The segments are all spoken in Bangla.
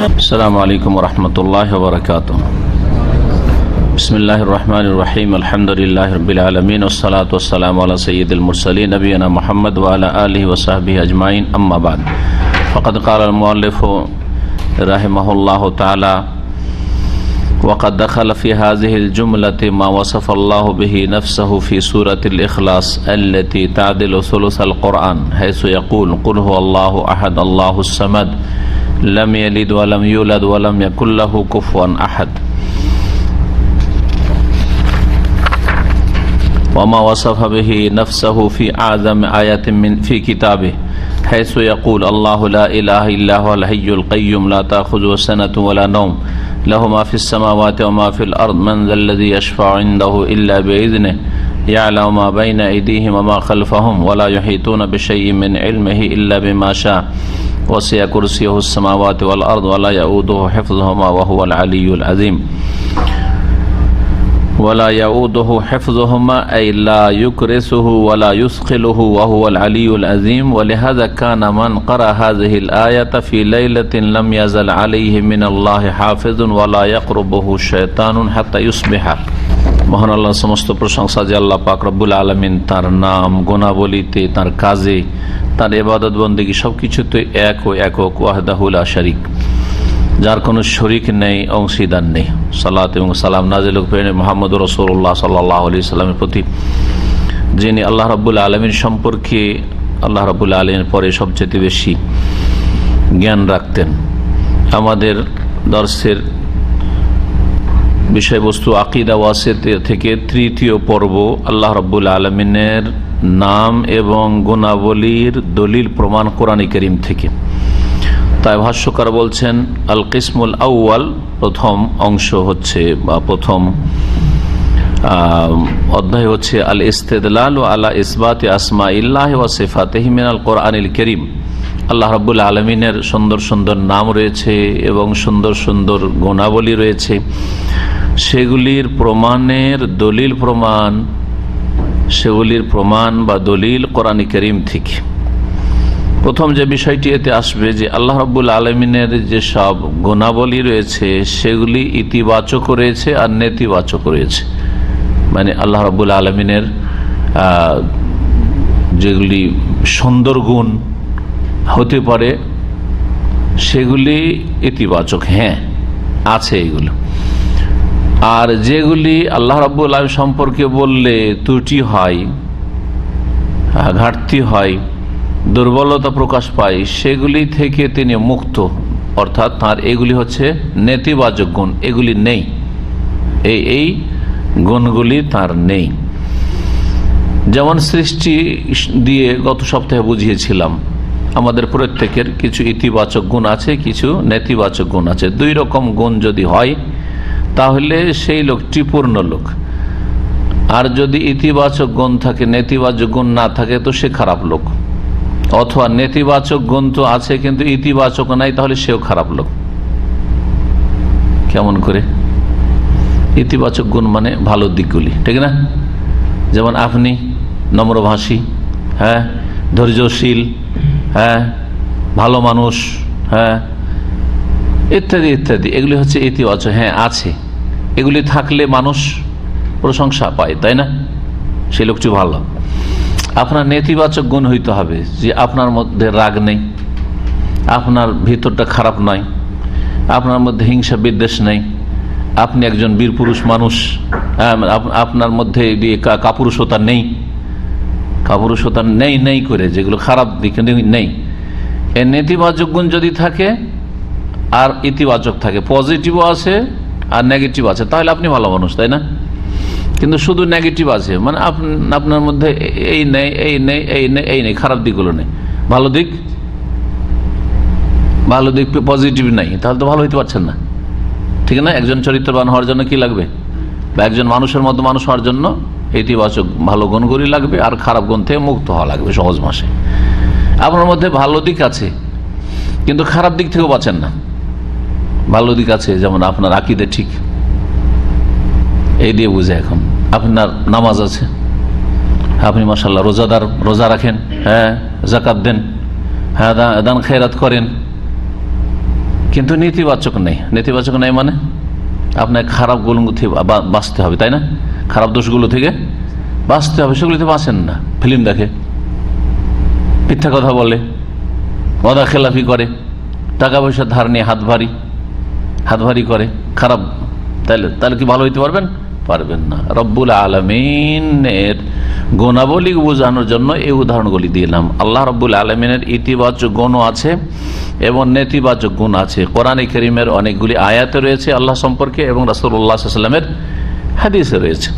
আসসালামু আলাইকুম ওয়া রাহমাতুল্লাহি ওয়া বারাকাতুহু। বিসমিল্লাহির রহমানির রহিম। আলহামদুলিল্লাহি রাব্বিল আলামিন ওয়াস সালাতু ওয়াস সালামু আলা সাইয়্যিদিল মুরসালিন নবিয়িনা মুহাম্মদ ওয়া আলা আলিহি ওয়া সাহবিহি আজমাইন, আম্মা বাদ। ফাকাদ ক্বালা আল মুআল্লিফু রাহিমাহুল্লাহু তাআলা وقد دخل في هذه الجملة ما وصف الله به نفسه في سورة الإخلاص التي تعدل ثلث القرآن، حيث يقول قل هو الله أحد الله الصمد لم يلد ولم يولد ولم يكن له كفوا أحد، وما وصف به نفسه في أعظم آية في كتابه، حيث يقول الله لا إله إلا هو الحي القيوم لا تأخذه سنة ولا نوم له ما في السماوات وما في الأرض من ذا الذي يشفع عنده إلا بإذنه يعلم ما بين أيديهم وما خلفهم ولا يحيطون بشيء من علمه إلا بما شاء وسع كرسيه السماوات والأرض ولا يؤوده حفظهما وهو العلي العظيم ولا يؤوده حفظهما أي لا يكرسه ولا يثقله وهو العلي العظيم، ولهذا كان من قرأ هذه الآية في ليلة لم يزل عليه من الله حافظ ولا يقربه شيطان حتى يصبح। মহান আল্লাহর সমস্ত প্রশংসা যে আল্লাহ পাক রব্বুল আলামিন তার নাম, গুণাবলীতে, তার কাজে, তার ইবাদত বন্দেগী সবকিছুতে এক ও একক, ওয়াহদাহু লা শারীক, যার কোনো শরীক নেই, অংশীদার নেই। সালাত এবং সালাম নাজিল হোক মুহাম্মদ রাসূলুল্লাহ সাল্লাল্লাহু আলাইহি সাল্লামের প্রতি, যিনি আল্লাহ রাব্বুল আলামিন সম্পর্কে আল্লাহ রাব্বুল আলামিনের পরে সবচেয়ে বেশি জ্ঞান রাখতেন। আমাদের দর্সের বিষয়বস্তু আকীদা ওয়াসিতা থেকে তৃতীয় পর্ব, আল্লাহ রাব্বুল আলামিনের নাম এবং গুণাবলীর দলিল প্রমাণ কোরআনে কারীম থেকে। তাই ভাষ্যকার বলছেন আল কিসমুল আউয়াল, প্রথম অংশ হচ্ছে বা প্রথম অধ্যায় হচ্ছে আল ইস্তিদলাল আলা ইসবাতি আসমাইল্লাহি ওয়া সিফাতিহি মিনাল কোরআনিল কারীম। আল্লাহ রাব্বুল আলামিনের সুন্দর সুন্দর নাম রয়েছে এবং সুন্দর সুন্দর গুণাবলী রয়েছে, সেগুলির প্রমাণের দলিল সেগুলির প্রমাণ বা দলিল কোরআনে কারীম থেকে। প্রথম যে বিষয়টি এতে আসবে যে আল্লাহ রাব্বুল আলামিনের যে সব গুণাবলী রয়েছে সেগুলি ইতিবাচক রয়েছে আর নেতিবাচক রয়েছে। মানে আল্লাহ রাব্বুল আলামিনের যেগুলি সুন্দর গুণ হতে পারে সেগুলি ইতিবাচক, হ্যাঁ আছে এগুলো। আর যেগুলি আল্লাহ রাব্বুল আলামিন সম্পর্কে বললে ত্রুটি হয়, ঘাটতি হয়, দুর্বলতা প্রকাশ পায়, সেগুলি থেকে তিনি মুক্ত, অর্থাৎ তার এগুলি হচ্ছে নেতিবাচক গুণ, এগুলি নেই, এই গুণগুলি তার নেই। যেমন সৃষ্টি দিয়ে গত সপ্তাহে বুঝিয়েছিলাম আমাদের প্রত্যেকের কিছু ইতিবাচক গুণ আছে, কিছু নেতিবাচক গুণ আছে। দুই রকম গুণ যদি হয় তাহলে সেই লোকটি পূর্ণ লোক, আর যদি ইতিবাচক গুণ থাকে, নেতিবাচক গুণ না থাকে তো সে খারাপ লোক। অথবা নেতিবাচক গুণ তো আছে কিন্তু ইতিবাচক নাই, তাহলে সেও খারাপ লোক। কেমন করে? ইতিবাচক গুণ মানে ভালো দিকগুলি, ঠিক না? যেমন আপনি নম্রভাষী, হ্যাঁ, ধৈর্যশীল, হ্যাঁ, ভালো মানুষ, হ্যাঁ, ইত্যাদি ইত্যাদি, এগুলি হচ্ছে ইতিবাচক, হ্যাঁ আছে। এগুলি থাকলে মানুষ প্রশংসা পায়, তাই না? সেই লোকটি ভালো। আপনার নেতিবাচক গুণ হইতে হবে যে আপনার মধ্যে রাগ নেই, আপনার ভিতরটা খারাপ নয়, আপনার মধ্যে হিংসা বিদ্বেষ নেই, আপনি একজন বীরপুরুষ মানুষ, আপনার মধ্যে কাপুরুষতা নেই, কাপুরুষতা নেই নেই করে যেগুলো খারাপ দিকে নেই। এই নেতিবাচক গুণ যদি থাকে আর ইতিবাচক থাকে, পজিটিভও আছে আর নেগেটিভ আছে, তাহলে আপনি ভালো মানুষ, তাই না? কিন্তু শুধু নেগেটিভ আছে, মানে আপনার মধ্যে এই নেই, এই নেই, এই নেই, এই নেই, খারাপ দিকগুলো নেই, ভালো দিক পজিটিভ নাই, তাহলে তো ভালো হইতে পারছেন না, ঠিক না? একজন চরিত্রবান হওয়ার জন্য কি লাগবে? বা একজন মানুষের মতো মানুষ হওয়ার জন্য ইতিবাচক ভালো গুণগুলি লাগবে আর খারাপ গুণ থেকে মুক্ত হওয়া লাগবে সহজ মাসে। আপনার মধ্যে ভালো দিক আছে কিন্তু খারাপ দিক থেকেও বাঁচেন না। ভালো দিক আছে, যেমন আপনার আকীদা ঠিক, এই দিয়ে বুঝে। এখন আপনার নামাজ আছে, আপনি মাশাআল্লাহ রোজাদার, রোজা রাখেন, হ্যাঁ, যাকাত দেন, হ্যাঁ, দান খেরাত করেন, কিন্তু নেতিবাচক নেই। নেতিবাচক নেই মানে আপনার খারাপ গুলো থেকে বাঁচতে হবে, তাই না? খারাপ দোষগুলো থেকে বাঁচতে হবে, সেগুলিতে বাঁচেন না। ফিল্ম দেখে, মিথ্যা কথা বলে, ওয়াদা খেলাফি করে, টাকা পয়সা ধার নিয়ে হাত ভারী করে, খারাপ, তাহলে কি ভালো হইতে পারবেন? পারবেন না। রব্বুল আলামিনের গুণাবলী বোঝানোর জন্য এই উদাহরণগুলি দিলাম। আল্লাহ রব্বুল আলামিনের ইতিবাচক গুণও আছে এবং নেতিবাচক গুণ আছে। কোরআনে কারীমের অনেকগুলি আয়াতে রয়েছে আল্লাহ সম্পর্কে এবং রাসূলুল্লাহ সাল্লাল্লাহু আলাইহি ওয়াসাল্লামের হাদিসে রয়েছে।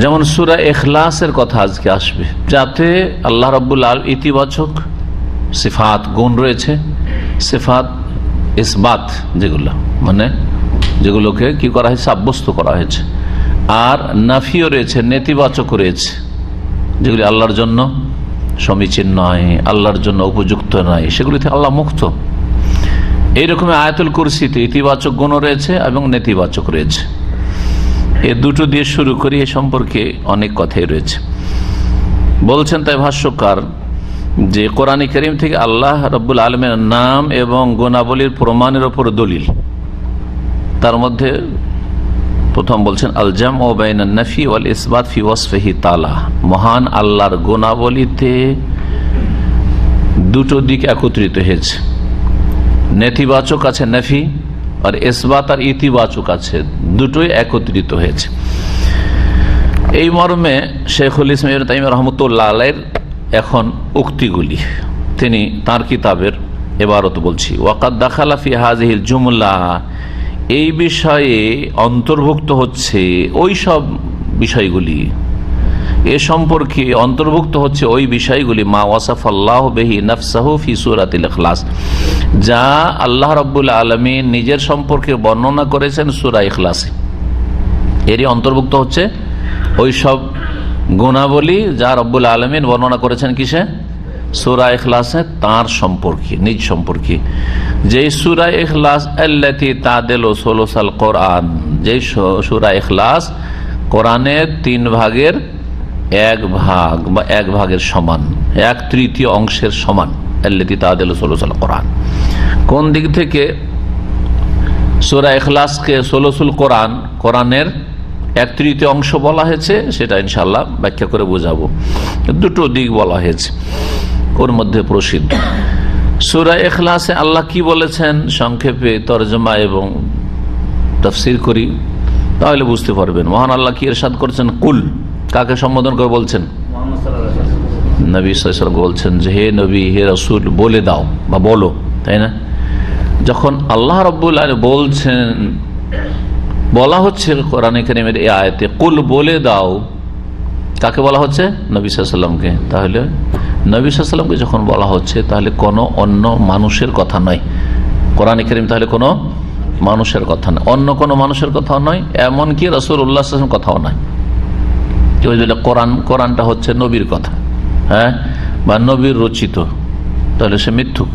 যেমন সূরা ইখলাসের কথা আজকে আসবে, যাতে আল্লাহ রব্বুল আলামিন ইতিবাচক সিফাত গুণ রয়েছে, সিফাত ইসবাত যেগুলো মানে যেগুলোকে কি করা হয়েছে, সাব্যস্ত করা হয়েছে, আর নাফিও রয়েছে, নেতিবাচক রয়েছে, যেগুলি আল্লাহর জন্য সমীচীন নয়, আল্লাহর জন্য উপযুক্ত নয়, সেগুলি থেকে আল্লাহ মুক্ত। এইরকম আয়াতুল কুরসিতে ইতিবাচক গুণ রয়েছে এবং নেতিবাচক রয়েছে। এ দুটো দিয়ে শুরু করি, এ সম্পর্কে অনেক কথাই রয়েছে। বলছেন তাই ভাষ্যকার যে কোরআনে কারীম থেকে আল্লাহ রাব্বুল আলামিনের নাম এবং গুণাবলীর প্রমাণের উপর দলিল। তার মধ্যে প্রথম বলছেন আল জামউ বাইনান নাফি ওয়াল ইসবাত ফি ওয়াসফিহি তাআলা। মহান আল্লাহর গুণাবলীতে দুটো দিক একত্রিত হয়েছে, নেতিবাচক আছে নাফি, আর ইসবাত আর ইতিবাচক আছে, দুটোই একত্রিত হয়েছে। এই মর্মে শেখুল ইসলাম ইবনে তাইমিয়া রাহমাতুল্লাহ আলাইহির এখন উক্তিগুলি তিনি তার কিতাবের ইবারত বলছি। ওয়াকাদ দাখালা ফি হাযিহিল জুমলা, এই বিষয়ে অন্তর্ভুক্ত হচ্ছে ওই সব বিষয়গুলি, এ সম্পর্কে অন্তর্ভুক্ত হচ্ছে ওই বিষয়গুলি মা ওয়াসাফাল্লাহু বিহি নাফসাহু ফি সূরাতিল ইখলাস, যা আল্লাহ রাব্বুল আলামিন নিজের সম্পর্কে বর্ণনা করেছেন সূরা ইখলাসে। এরই অন্তর্ভুক্ত হচ্ছে ওই সব গুণাবলী যা রব্বুল আলামিন বর্ণনা করেছেন কিসে, সূরা ইখলাসে, তার সম্পর্কে, নিজ সম্পর্কে। যেই সূরা ইখলাস আল্লাতী তাদিলু সুলুসাল কোরআন, যেই সূরা ইখলাস কোরআনের 3 ভাগের 1 ভাগ বা 1 ভাগের সমান, 1/3 অংশের সমান। আল্লাতী তাদিলু সুলুসাল কোরআন কোন দিক থেকে? সূরা ইখলাসকে সুলুসুল কোরআন, কোরআনের 1/3 অংশ বলা হয়েছে, সেটা ইনশাআল্লাহ ব্যাখ্যা করে বোঝাবো। দুটো দিক বলা হয়েছে, ওর মধ্যে প্রসিদ্ধ সূরা ইখলাসে আল্লাহ কি বলেছেন সংক্ষেপে তরজমা এবং তাফসীর করি, তাহলে বুঝতে পারবেন। মহান আল্লাহ কি ইরশাদ করছেন? কুল, কাকে সম্বোধন করে বলছেন? নবী সাল্লাল্লাহু আলাইহি ওয়াসাল্লাম বলছেন যে হে নবী, হে রাসূল, বলে দাও বা বলো, তাই না? যখন আল্লাহ রাব্বুল আলামিন বলছেন, বলা হচ্ছে কোরআনে কারীমের এই আয়াতে কুল, বলে দাও, কাকে বলা হচ্ছে? নবী সাল্লাল্লাহু আলাইহি ওয়াসাল্লামকে। তাহলে নবী সাল্লাল্লাহু আলাইহি ওয়াসাল্লামকে যখন বলা হচ্ছে, তাহলে কোনো অন্য মানুষের কথা নয়। কোরআনে কারীম তাহলে কোনো মানুষের কথা নয়, অন্য কোনো মানুষের কথাও নয়, এমনকি রাসূলুল্লাহ সাল্লাল্লাহু আলাইহি ওয়াসাল্লামের কথাও নয়। কেউ যদি কোরআনটা হচ্ছে নবীর কথা, হ্যাঁ, বা নবীর রচিত, তাহলে সে মিথ্যুক।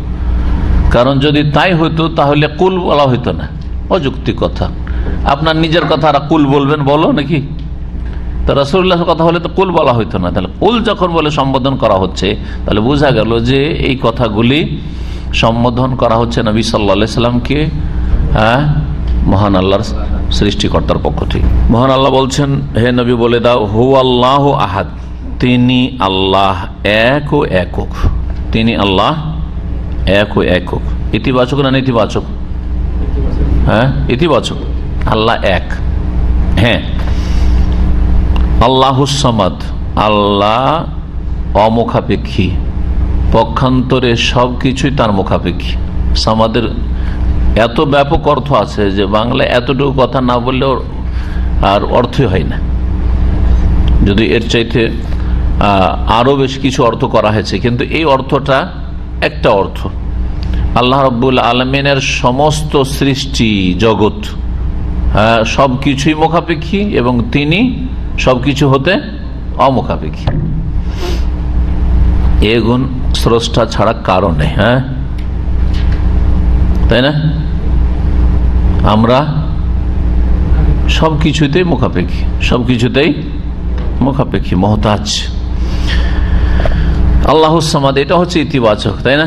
কারণ যদি তাই হইতো তাহলে কুল বলা হইতো না, অযৌক্তিক কথা। আপনার নিজের কথা আর কুল বলবেন, বলো নাকি? তো রাসূলুল্লাহর কথা হলে তো কুল বলা হইতো না। তাহলে কুল যখন বলে সম্বোধন করা হচ্ছে, তাহলে বোঝা গেল যে এই কথাগুলি সম্বোধন করা হচ্ছে নবী সাল্লাল্লাহু আলাইহি সাল্লামকে, হ্যাঁ, মহান আল্লাহর সৃষ্টিকর্তার পক্ষ থেকে। মহান আল্লাহ বলছেন, হে নবী বলে দাও, হুয়াল্লাহু আহাদ, তিনি আল্লাহ এক ও একক। তিনি আল্লাহ এক ও একক। ইতিবাচক না নেতিবাচক? হ্যাঁ, ইতিবাচক। আল্লাহ এক। হ্যাঁ, আল্লাহুস সামাদ, আল্লাহ অমুখাপেক্ষী, পক্ষান্তরে সব কিছুই তার মুখাপেক্ষী। সামাদের এত ব্যাপক অর্থ আছে যে বাংলা এতটুকু কথা না বললেও আর অর্থই হয় না। যদি এর চাইতে আরো বেশ কিছু অর্থ করা হয়েছে, কিন্তু এই অর্থটা একটা অর্থ। আল্লাহ রাব্বুল আলামিনের সমস্ত সৃষ্টি জগৎ, হ্যাঁ, সব কিছুই মুখাপেক্ষী এবং তিনি সবকিছু হতে অমুখাপেক্ষী। এ গুণ স্রষ্টা ছাড়া কারণ নেই, হ্যাঁ, তাই না? আমরা সবকিছুতেই মুখাপেক্ষী, সবকিছুতেই মুখাপেক্ষী, মহতাজ। আল্লাহুস সামাদ, এটা হচ্ছে ইতিবাচক, তাই না?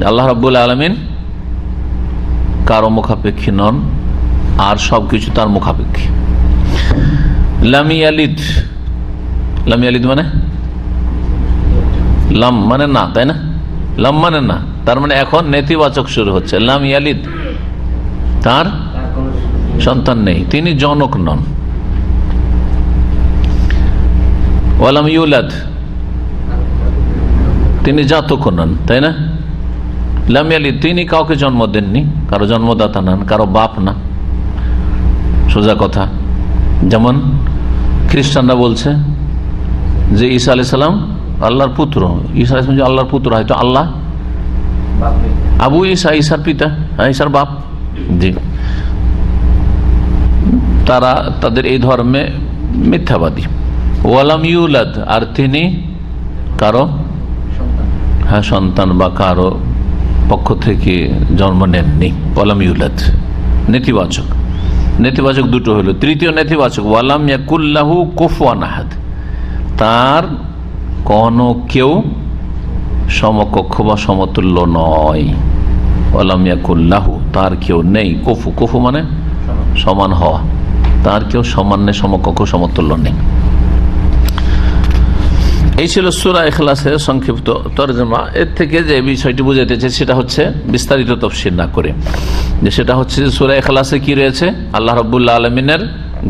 আল্লাহ রাব্বুল আলামিন কারো মুখাপেক্ষী নন, আর সবকিছু তার মুখাপেক্ষী। লাম ইয়ালিদ, লাম ইয়ালিদ মানে লাম মানে না, তাই না? লাম মানে না, তার মানে এখন নেতিবাচক শুরু হচ্ছে। লাম ইয়ালিদ, তার সন্তান নেই, তিনি জনক নন। ওয়ালাম ইউলাদ, তিনি জাতক নন, তাই না? লাম ইয়ালিদ, তিনি কাউকে জন্ম দেননি, কারো জন্মদাতা নন, কারো বাপ না, সোজা কথা। যেমন খ্রিস্টানরা বলছে যে ঈসা আলাইহিস সালাম আল্লাহর পুত্র, ঈসা আলাইহিস সালাম যে আল্লাহর পুত্র, হয়তো আল্লাহ আবু ঈসা, ঈসার পিতা, ঈসার বাপ। জি, তারা তাদের এই ধর্মে মিথ্যাবাদী। ওয়ালাম ইউলাদ, আর তিনি কারো সন্তান বা কারো পক্ষ থেকে জন্ম নেননি। ওয়ালাম ইউলাদ নেতিবাচক, নেতিবাচক দুটো হলো। তৃতীয় নেতিবাচক ওয়ালাম ইয়াকুল্লাহু কুফুয়ান আহাদ, তার কোনো কেউ সমকক্ষ বা সমতুল্য নয়। ওয়ালাম ইয়াকুল্লাহু, তার কেউ নেই। কুফু, কুফু মানে সমান হওয়া, তার কেউ সমান নেই, সমকক্ষ সমতুল্য নেই। এই ছিল সূরা ইখলাসের সংক্ষিপ্ত তরজমা। এর থেকে যে বিষয়টি বুঝাইতেছে সেটা হচ্ছে বিস্তারিত তাফসীর না করে, যে সেটা হচ্ছে যে সূরা ইখলাসে কি রয়েছে, আল্লাহ রাব্বুল আলামিনের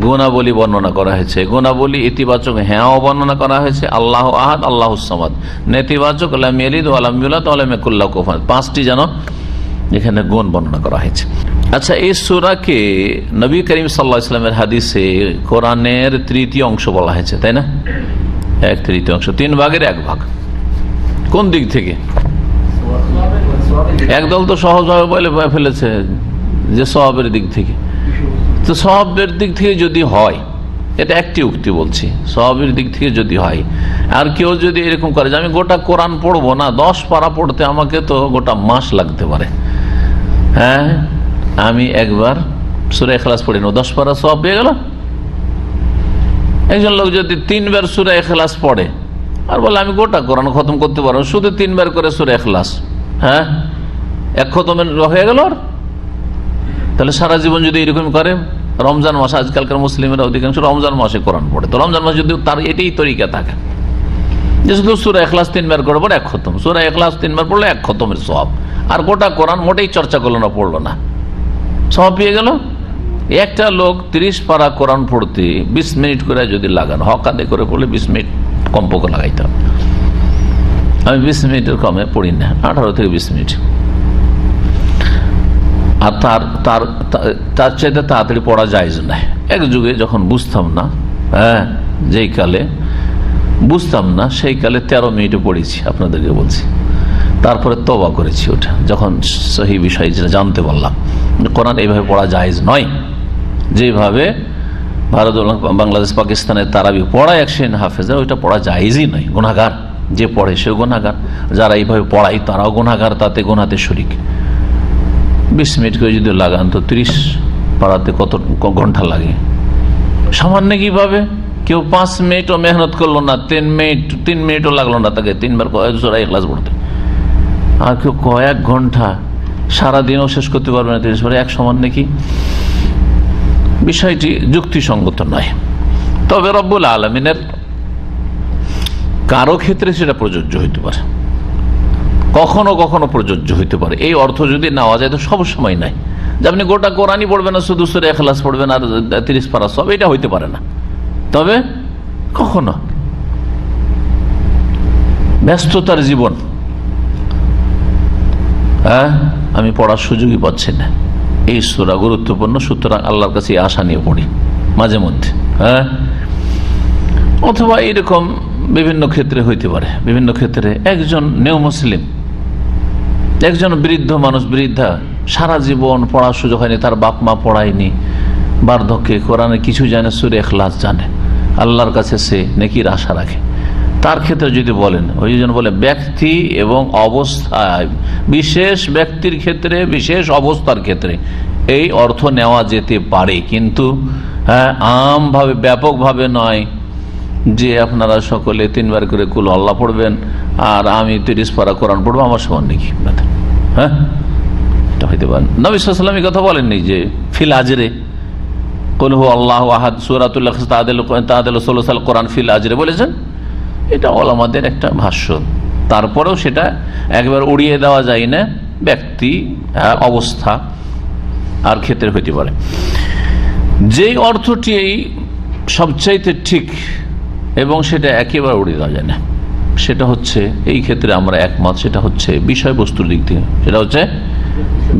গুণাবলী বর্ণনা করা হয়েছে। গুণাবলী ইতিবাচক হ্যাঁ বর্ণনা করা হয়েছে, আল্লাহু আহাদ, আল্লাহুস সামাদ। নেতিবাচক লাম ইয়ালিদ ওয়া লাম ইউলাদ ওয়া লাম ইয়াকুল লাহু কুফুয়ান, পাঁচটি যেন এখানে গুণ বর্ণনা করা হয়েছে। আচ্ছা, এই সূরাকে নবী করিম সাল্লাল্লাহু আলাইহি ওয়াসাল্লামের হাদিসে কোরআনের তৃতীয় অংশ বলা হয়েছে, তাই না? এক তৃতীয়াংশ, 3 ভাগের 1 ভাগ। কোন দিক থেকে? একদল তো সহজভাবে বলে ফেলেছে যে সওয়াবের দিক থেকে। তো সওয়াবের দিক থেকে যদি হয়, এটা একটি উক্তি বলছি, সওয়াবের দিক থেকে যদি হয়, আর কেউ যদি এরকম করে যে আমি গোটা কোরআন পড়বো না, 10 পারা পড়তে আমাকে তো গোটা মাস লাগতে পারে, হ্যাঁ আমি একবার সূরা ইখলাস পড়ে নেব, 10 পারা সওয়াব পেয়ে গেল। একজন লোক যদি 3 বার সূরা ইখলাস পড়ে আর বলে আমি গোটা কোরআন খতম করতে পারবো, শুধু 3 বার করে সূরা ইখলাস, হ্যাঁ 1 খতমের হয়ে গেল। তাহলে সারা জীবন যদি এরকম করে, রমজান মাসে আজকালকার মুসলিমেরা অধিকাংশ রমজান মাসে কোরআন পড়ে, তো রমজান মাসে যদি তার এটাই তরিকা থাকে যে শুধু সূরা ইখলাস 3 বার করে পড়ে 1 খতম, সূরা ইখলাস 3 বার পড়লে 1 খতমের সওয়াব, আর গোটা কোরআন মোটেই চর্চা করলো না, পড়লো না, সওয়াব পেয়ে গেল। একটা লোক 30 পারা কোরআন পড়তে 20 মিনিট করে যদি লাগান, হক আদায় করে পড়লে 20 মিনিট কমপক্ষে লাগাইতে হবে। আমি 20 মিনিটের কমে পড়ি না, 18 থেকে 20 মিনিট। আর তার চাইতে তাড়াতাড়ি পড়া জায়েজ না। এক যুগে যখন বুঝতাম না, হ্যাঁ যেই কালে বুঝতাম না সেই কালে 13 মিনিটে পড়েছি, আপনাদেরকে বলছি। তারপরে তওবা করেছি ওটা, যখন সহি বিষয় জানতে পারলাম কোরআন এইভাবে পড়া জায়েজ নয়। যেভাবে ভারত, বাংলাদেশ, পাকিস্তানের তারাবি পড়ায় 100 হাফেজা, ওইটা পড়া জায়েজই নয়। গুনাহগার, যে পড়ে সেও গুনাহগার, যারা এইভাবে পড়ায় তারাও গুনাহগার, তাতে গুনাহতে শরীক। 20 মিনিট করে যদি লাগান তো 30 পাড়াতে কত ঘন্টা লাগে? সামান্য কিভাবে কেউ 5 মিনিটও মেহনত করলো না, 3 মিনিটও লাগলো না তাকে 3 বার সূরা ইখলাস পড়তে, আর কেউ কয়েক ঘন্টা সারাদিনও শেষ করতে পারবে না 30 বার, এক সমান নাকি? বিষয়টি যুক্তিসঙ্গত নয়। তবে রব্বুল আলামিনের কারো ক্ষেত্রে সেটা প্রযোজ্য হইতে পারে, কখনো কখনো প্রযোজ্য হইতে পারে। এই অর্থ যদি নেওয়া যায় তো সব সময় নাই যে আপনি গোটা কোরআনই পড়বেন না, শুধু সূরা ইখলাস পড়বেন আর 30 পারা সব, এটা হইতে পারে না। তবে কখনো ব্যস্ততার জীবন, হ্যাঁ আমি পড়ার সুযোগই পাচ্ছি না, এই সূরা গুরুত্বপূর্ণ, সুতরাং আল্লাহর কাছে আশা নিয়ে পড়ি মাঝে মধ্যে, হ্যাঁ। অথবা এরকম বিভিন্ন ক্ষেত্রে হইতে পারে। বিভিন্ন ক্ষেত্রে একজন নেও মুসলিম, একজন বৃদ্ধ মানুষ, বৃদ্ধা, সারা জীবন পড়ার সুযোগ হয়নি, তার বাপ মা পড়ায়নি, বার্ধক্যে কোরআনে কিছু জানে, সূরা ইখলাস জানে, আল্লাহর কাছে সে নেকির আশা রাখে। তার ক্ষেত্রে যদি বলেন, ওই জন্য বলে ব্যক্তি এবং অবস্থায়, বিশেষ ব্যক্তির ক্ষেত্রে, বিশেষ অবস্থার ক্ষেত্রে এই অর্থ নেওয়া যেতে পারে, কিন্তু হ্যাঁ আমভাবে, ব্যাপকভাবে নয় যে আপনারা সকলে 3 বার করে কুল আল্লাহ পড়বেন আর আমি 30 পারা কোরআন পড়বো, আমার সমান নাকি, হ্যাঁ, এটা হইতে পারে। নবী সাল্লাল্লাহু আলাইহি ওয়াসাল্লাম এই কথা বলেননি যে ফিল আজরে, কুল হু আল্লাহু আহাদ সূরাতুল ইখলাস তাআদিলু সুলুসাল কোরআন ফিল আজরে বলেছেন। এটা ওলামাদের একটা ভাষ্য, তারপরেও সেটা একবার উড়িয়ে দেওয়া যায় না, ব্যক্তি অবস্থা আর ক্ষেত্রে হইতে পারে। যেই অর্থটি সবচাইতে ঠিক এবং সেটা একেবারে উড়িয়ে দেওয়া যায় না, সেটা হচ্ছে এই ক্ষেত্রে আমরা একমত, সেটা হচ্ছে বিষয়বস্তুর দিক থেকে। সেটা হচ্ছে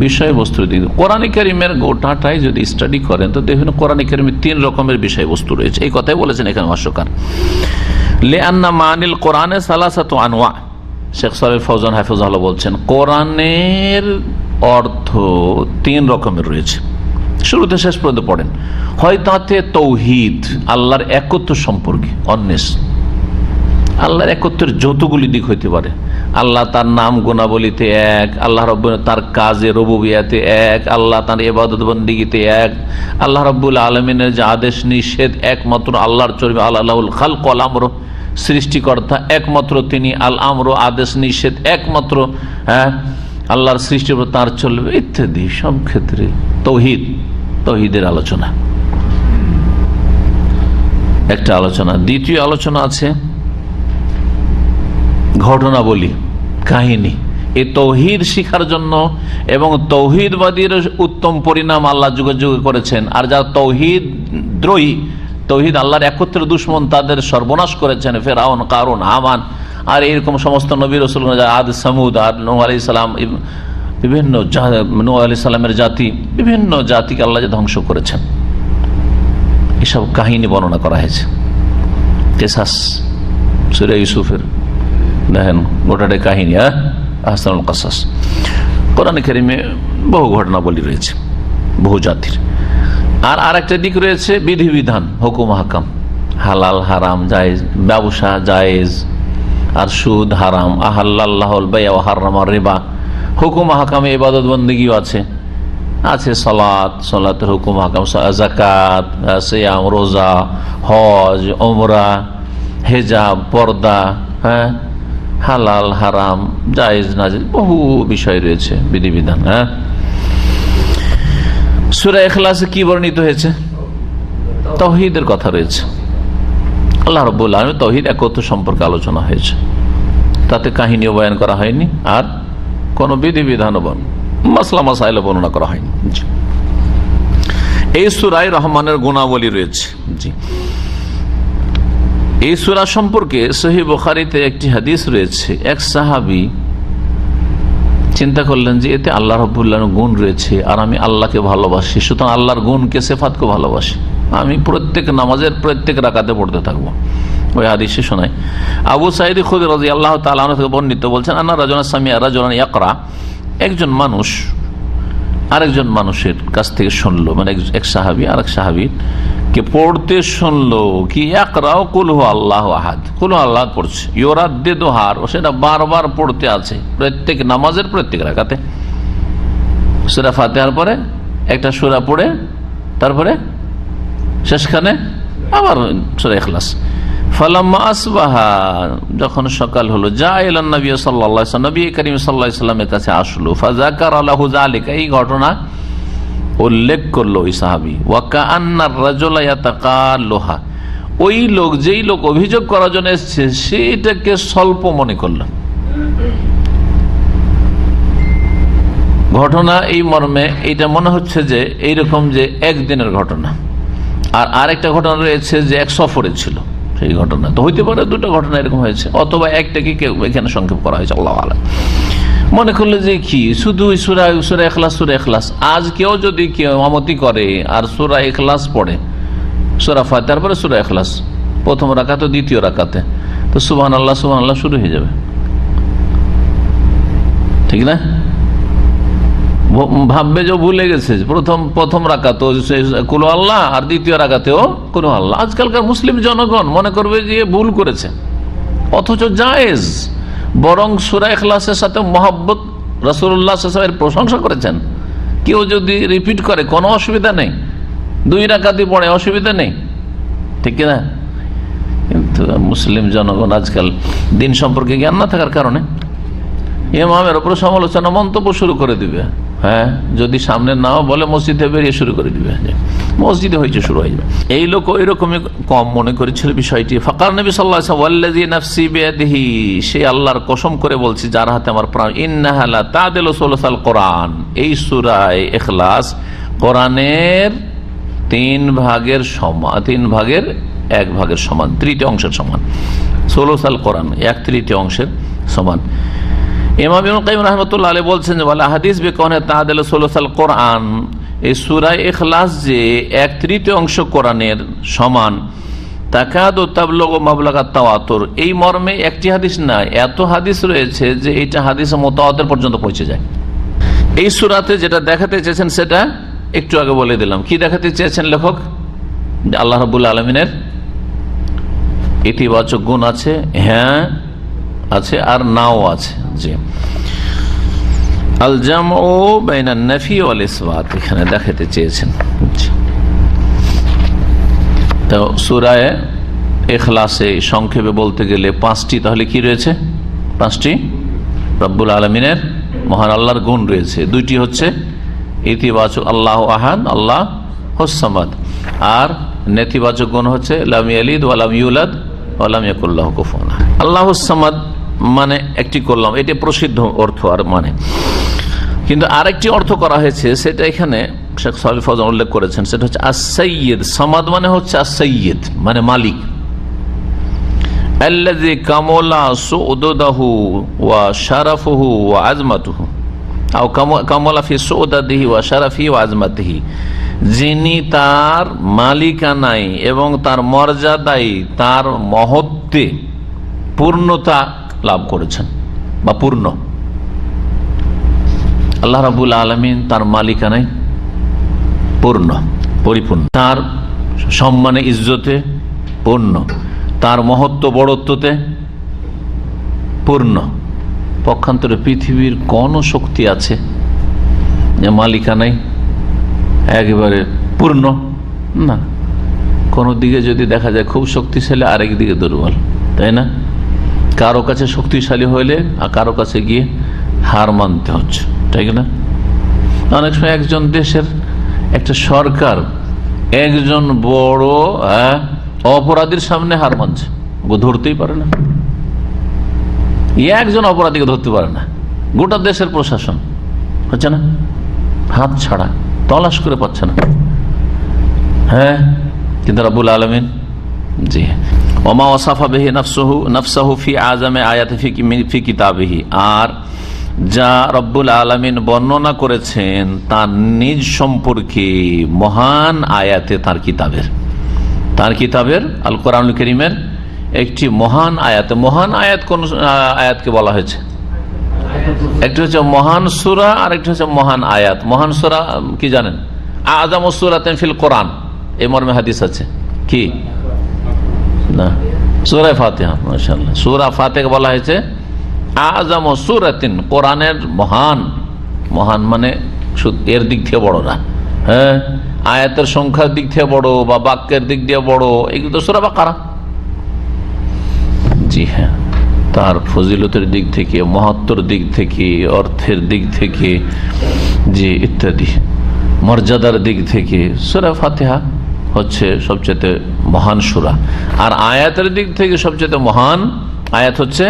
বিষয়বস্তুর দিক থেকে কোরআনে কারিমের গোটাটাই যদি স্টাডি করেন তো দেখবেন কোরআনে কারিমের 3 রকমের বিষয়বস্তু রয়েছে। এই কথাই বলেছেন এখানে ভাষ্যকার, লিআন্না মানিল কোরআনে সালাসাতু আনওয়া। শেখ সালেহ ফৌজান হাফিজাহুল্লাহ বলছেন কোরআনের অর্থ 3 রকমের রয়েছে। শুরুতে শেষ পর্যন্ত পড়েন। হয় তাতে তৌহিদ, আল্লাহর একত্ব সম্পর্কে, অন্বেষ, আল্লাহর একত্বের যতগুলি দিক হইতে পারে। আল্লাহ তার নাম গুণাবলিতে এক, আল্লাহ রব্বুল তার কাজে রুবুবিয়াতে এক, আল্লাহ তার ইবাদত বন্দেগীতে এক, আল্লাহ রাব্বুল আলামিনের যে আদেশ নিষেধ একমাত্র আল্লাহর চলবে। আল্লাহুল খালক ওয়াল আমর, সৃষ্টিকর্তা একমাত্র তিনি, আল আমর আদেশ নিষেধ একমাত্র আল্লাহর সৃষ্টির উপর তার চলবে, ইত্যাদি। সব ক্ষেত্রে তৌহিদ, তৌহিদের আলোচনা একটা আলোচনা। দ্বিতীয় আলোচনা আছে ঘটনাবলী, কাহিনী। এই তৌহিদ শিখার জন্য এবং তৌহিদবাদীর উত্তম পরিণাম আল্লাহ যুগে যুগে করেছেন। আর যারা তৌহিদ দ্রোহী, তৌহিদ আল্লাহর একত্রের দুশ্মন, তাদের সর্বনাশ করেছেন ফেরাউন, কারুন, হামান আর এরকম সমস্ত নবী রাসূল, আদ, সামুদ, আর নূহ আলাইহিস সালাম, বিভিন্ন নূহ আলাইহিস সালামের জাতি, বিভিন্ন জাতিকে আল্লাহ যে ধ্বংস করেছেন, এসব কাহিনী বর্ণনা করা হয়েছে। কিসাস, সূরা ইউসুফের দেখেন গোটাটা কাহিনী, আহসানুল কাসাস। কোরআন কারীমে বহু ঘটনাবলী রয়েছে বহু জাতির। আর আরেকটা দিক রয়েছে বিধিবিধান, হুকুম হাকাম, হালাল হারাম জায়েজ, ব্যবসা জায়েজ আর সুদ হারাম, আহাল্লাল্লাহুল বাই'a ওয়া হাররামার রিবা। হুকুম হাকামে ইবাদত বন্দেগীও আছে, আছে সালাত, সালাতের হুকুম হাকাম, যাকাত, সিয়াম, রোজা, হজ, উমরা, হিজাব, পর্দা, হ্যাঁ, হালাল হারাম জায়েজ নাজেজ, বহু বিষয় রয়েছে বিধিবিধান। হ্যাঁ, সূরা ইখলাসে কি বর্ণিত হয়েছে? তাওহীদের কথা রয়েছে। আল্লাহ রাব্বুল আলামিন তাওহীদ একত্ব সম্পর্কে আলোচনা হয়েছে, তাতে কাহিনীও বয়ান করা হয়নি আর কোন বিধিবিধানও মাসলা মাসাইল বর্ণনা করা হয়নি। এই সূরায় রহমানের গুণাবলী রয়েছে। জি, এই সূরা সম্পর্কে সহিহ বুখারীতে একটি হাদিস রয়েছে। এক সাহাবী চিন্তা করলেন যে এতে আল্লাহ রাব্বুল আলামিনের গুণ রয়েছে আর আমি আল্লাহকে ভালোবাসি, সুতরাং আল্লাহর গুণকে, সিফাতকে ভালোবাসি, আমি প্রত্যেক নামাজের প্রত্যেক রাকাতে পড়তে থাকবো। ওই হাদিসে শোনায় আবু সাঈদ খুদরি রাদিয়াল্লাহু তাআলা আনহু থেকে বর্ণিত, বলছেন আন্না রাজুলান সামিআ রাজুলান ইয়াকরা, একজন মানুষ আরেকজন মানুষের কাছ থেকে শুনলো, মানে এক সাহাবী আরেক সাহাবী কে পড়তে শুনলো কি ইয়াকরাউ কুল হু আল্লাহু আহাদ, কুল হু আল্লাহ পড়ছে, ইউরাদ্দিদুহা, সেটা বারবার পড়তে আছে প্রত্যেক নামাজের প্রত্যেক রাকাতে। সূরা ফাতিহার পরে একটা সূরা পড়ে তারপরে শেষখানে আবার সূরা ইখলাস। ফালাম্মা আসবাহা, যখন সকাল হলো, যা ইলান নবী সাল্লাল্লাহু আলাইহি ওয়াসাল্লাম, নবী করিম সাল্লাল্লাহু আলাইহি ওয়াসাল্লামের কাছে আসলো। ফাযাকারা লাহু যালিকা, এই ঘটনা উল্লেখ করলো ওই সাহাবী। ওয়া কাআন্নার রাজুলা ইয়াতাকাল্লুহা, ওই লোক, যেই লোক অভিযোগ করার জন্য এসেছে সেটাকে স্বল্প মনে করল। ঘটনা এই মর্মে, এটা মনে হচ্ছে যে এইরকম যে একদিনের ঘটনা, আর আরেকটা ঘটনা রয়েছে যে এক সফরে ছিল সেই ঘটনা। তো হইতে পারে দুটো ঘটনা এরকম হয়েছে, অথবা একটাকে এখানে সংক্ষেপ করা হয়েছে। আল্লাহু আ'লাম। মনে করলে যে কি শুধু সূরা ইখলাস, সূরা ইখলাস, আজ কেউ যদি কেউ ইমামতি করে আর সূরা ইখলাস পড়ে, সূরা ফাতিহার পরে সূরা ইখলাস প্রথম রাকাতে, দ্বিতীয় রাকাতে, তো সুবহানাল্লাহ সুবহানাল্লাহ শুরু হয়ে যাবে, ঠিক না? ভাববে যে ভুলে গেছে প্রথম রাকাতেও কুল হু আল্লাহ আর দ্বিতীয় রাকাতেও কুল হু আল্লাহ। আজকালকার মুসলিম জনগণ মনে করবে যে ভুল করেছে, অথচ জায়েজ। বরং সূরা ইখলাসের সাথে মহব্বত, রাসূলুল্লাহ সাল্লাল্লাহু আলাইহি ওয়াসাল্লামের প্রশংসা করেছেন। কেউ যদি রিপিট করে কোনো অসুবিধা নেই, 2 রাকাতই পড়ে অসুবিধা নেই, ঠিক না? কিন্তু মুসলিম জনগণ আজকাল দিন সম্পর্কে জ্ঞান না থাকার কারণে ইমামের উপর সমালোচনা মন্তব্য শুরু করে দিবে। হ্যাঁ, যদি সামনে নাও বলে মসজিদে বেরিয়ে শুরু করে দিবে, মসজিদে হয়েছে শুরু হয়ে যাবে। এই লোক ওই রকমই কম মনে করেছিল বিষয়টি। ফাকার নবী সাল্লাল্লাহু আলাইহি ওয়াসাল্লাম ওয়াল্লাযী নাফসি বিয়াদিহি, সে আল্লাহর কসম করে বলছি যার হাতে আমার প্রাণ, ইন্নাহা লা তাদিলু সুলুসাল কোরআন, এই সূরা ইখলাস কোরআনের 3 ভাগের সমান, 3 ভাগের 1 ভাগের সমান, 1/3 অংশের সমান। সুলুসাল কোরআন 1/3 অংশের সমান। ইমাম ইবনে কাইয়িম রাহিমাহুল্লাহ আলাইহি বলছেন যে ওয়ালা হাদিস বিকাউনে তাদিলু সুলুসাল কোরআন, এই সূরা ইখলাস যে 1/3 অংশ কোরআনের সমান, তাকাদু তাবলুগু মাবলাগাত তাওয়াতুর, এই মর্মে একটি হাদিস না, এত হাদিস রয়েছে যে এটা হাদিসে মুতাওয়াতির পর্যন্ত পৌঁছে যায়। এই সূরাতে যেটা দেখাতে চেয়েছেন সেটা একটু আগে বলে দিলাম। কি দেখাতে চেয়েছেন লেখক? আল্লাহ রাব্বুল আলামিনের ইতিবাচক গুণ আছে, হ্যাঁ আছে, আর নাও আছে। জি, আল জামউ বাইনান নাফি ওয়াল ইসবাত এখানে দেখাতে চেয়েছেন। তো সূরা ইখলাসে সংক্ষেপে বলতে গেলে 5টি, তাহলে কি রয়েছে? 5টি রব্বুল আলামিনের মহান আল্লাহর গুণ রয়েছে। 2টি হচ্ছে ইতিবাচক, আল্লাহু আহাদ, আল্লাহ হুস সামাদ, আর নেতিবাচক গুণ হচ্ছে লাম ইয়ালিদ ওয়া লাম ইউলাদ ওয়া লাম ইয়াকুল লাহু কুফুয়ান আহাদ। আল্লাহুস সামাদ মানে একটি করলাম, এটা প্রসিদ্ধ অর্থ, আর মানে কিন্তু আরেকটি অর্থ করা হয়েছে, সেটা এখানে শেখ সালেহ ফজল উল্লেখ করেছেন, সেটা হচ্ছে আস-সাইয়্যিদ। সামাদ মানে হচ্ছে আস-সাইয়্যিদ, মানে মালিক। আল্লাযী কামালা সুউদুহু ওয়া শারাফুহু ওয়া আজমাতুহু, আও কামালা ফি সুউদাতিহি ওয়া শারাফিহি ওয়া আজমাতিহি, যিনি তার মালিকানায় এবং তার মর্যাদায়, তার মহত্বে পূর্ণতা লাভ করেছেন বা পূর্ণ। আল্লাহ রাব্বুল আলামিন তার মালিকানায় পূর্ণ, পরিপূর্ণ, তার সম্মানে ইজ্জতে পূর্ণ, তার মহত্ব বড়ত্বতে পূর্ণ। পক্ষান্তরে পৃথিবীর কোন শক্তি আছে যে মালিকানায় একেবারে পূর্ণ? না, কোন দিকে যদি দেখা যায় খুব শক্তিশালী, আরেক দিকে দুর্বল, তাই না? কারো কাছে শক্তিশালী হইলে আর কারো কাছে গিয়ে হার মানতে হচ্ছে, তাই না? অনেক সময় একজন দেশের একটা সরকার একজন বড় অপরাধীর সামনে হার মানছে, ধরতেই পারে না, একজন অপরাধীকে ধরতে পারে না, গোটা দেশের প্রশাসন হচ্ছে না, হাত ছাড়া, তলাশ করে পাচ্ছে না। হ্যাঁ, কিন্তু রাব্বুল আলামিন, জি, ওমা ওয়াসাফা বিহি নাফসাহু ফি আযামি আয়াতি ফি কিতাবিহি, আর যা রব্বুল আলামিন বর্ণনা করেছেন তার নিজ সম্পর্কে মহান আয়াতে, তার কিতাবের আল কোরআনুল কারীমের একটি মহান আয়াতে। মহান আয়াত কোন আয়াতকে বলা হয়েছে? একটা হচ্ছে মহান সূরা, আর একটা হচ্ছে মহান আয়াত। মহান সূরা কি জানেন? আযামু সূরাতিন ফিল কোরআন, এই মর্মে হাদিস আছে। কি না? সূরা ফাতিহা। মাশাআল্লাহ, সূরা ফাতিহা বলা হয়েছে আযামু সূরাতিন, কোরআনের মহান। মহান মানে এর দিক থেকে বড় না, হ্যাঁ, আয়াতের সংখ্যার দিক থেকে বড় বা বাক্যের দিক দিয়ে বড়, এগুলো তো সূরা বাকারা। জি হ্যাঁ, তার ফজিলতের দিক থেকে, মহত্বর দিক থেকে, অর্থের দিক থেকে, জি ইত্যাদি, মর্যাদার দিক থেকে সূরা ফাতিহা হচ্ছে সবচেয়ে মহান সূরা। আর আয়াতের দিক থেকে সবচেয়ে মহান আয়াত হচ্ছে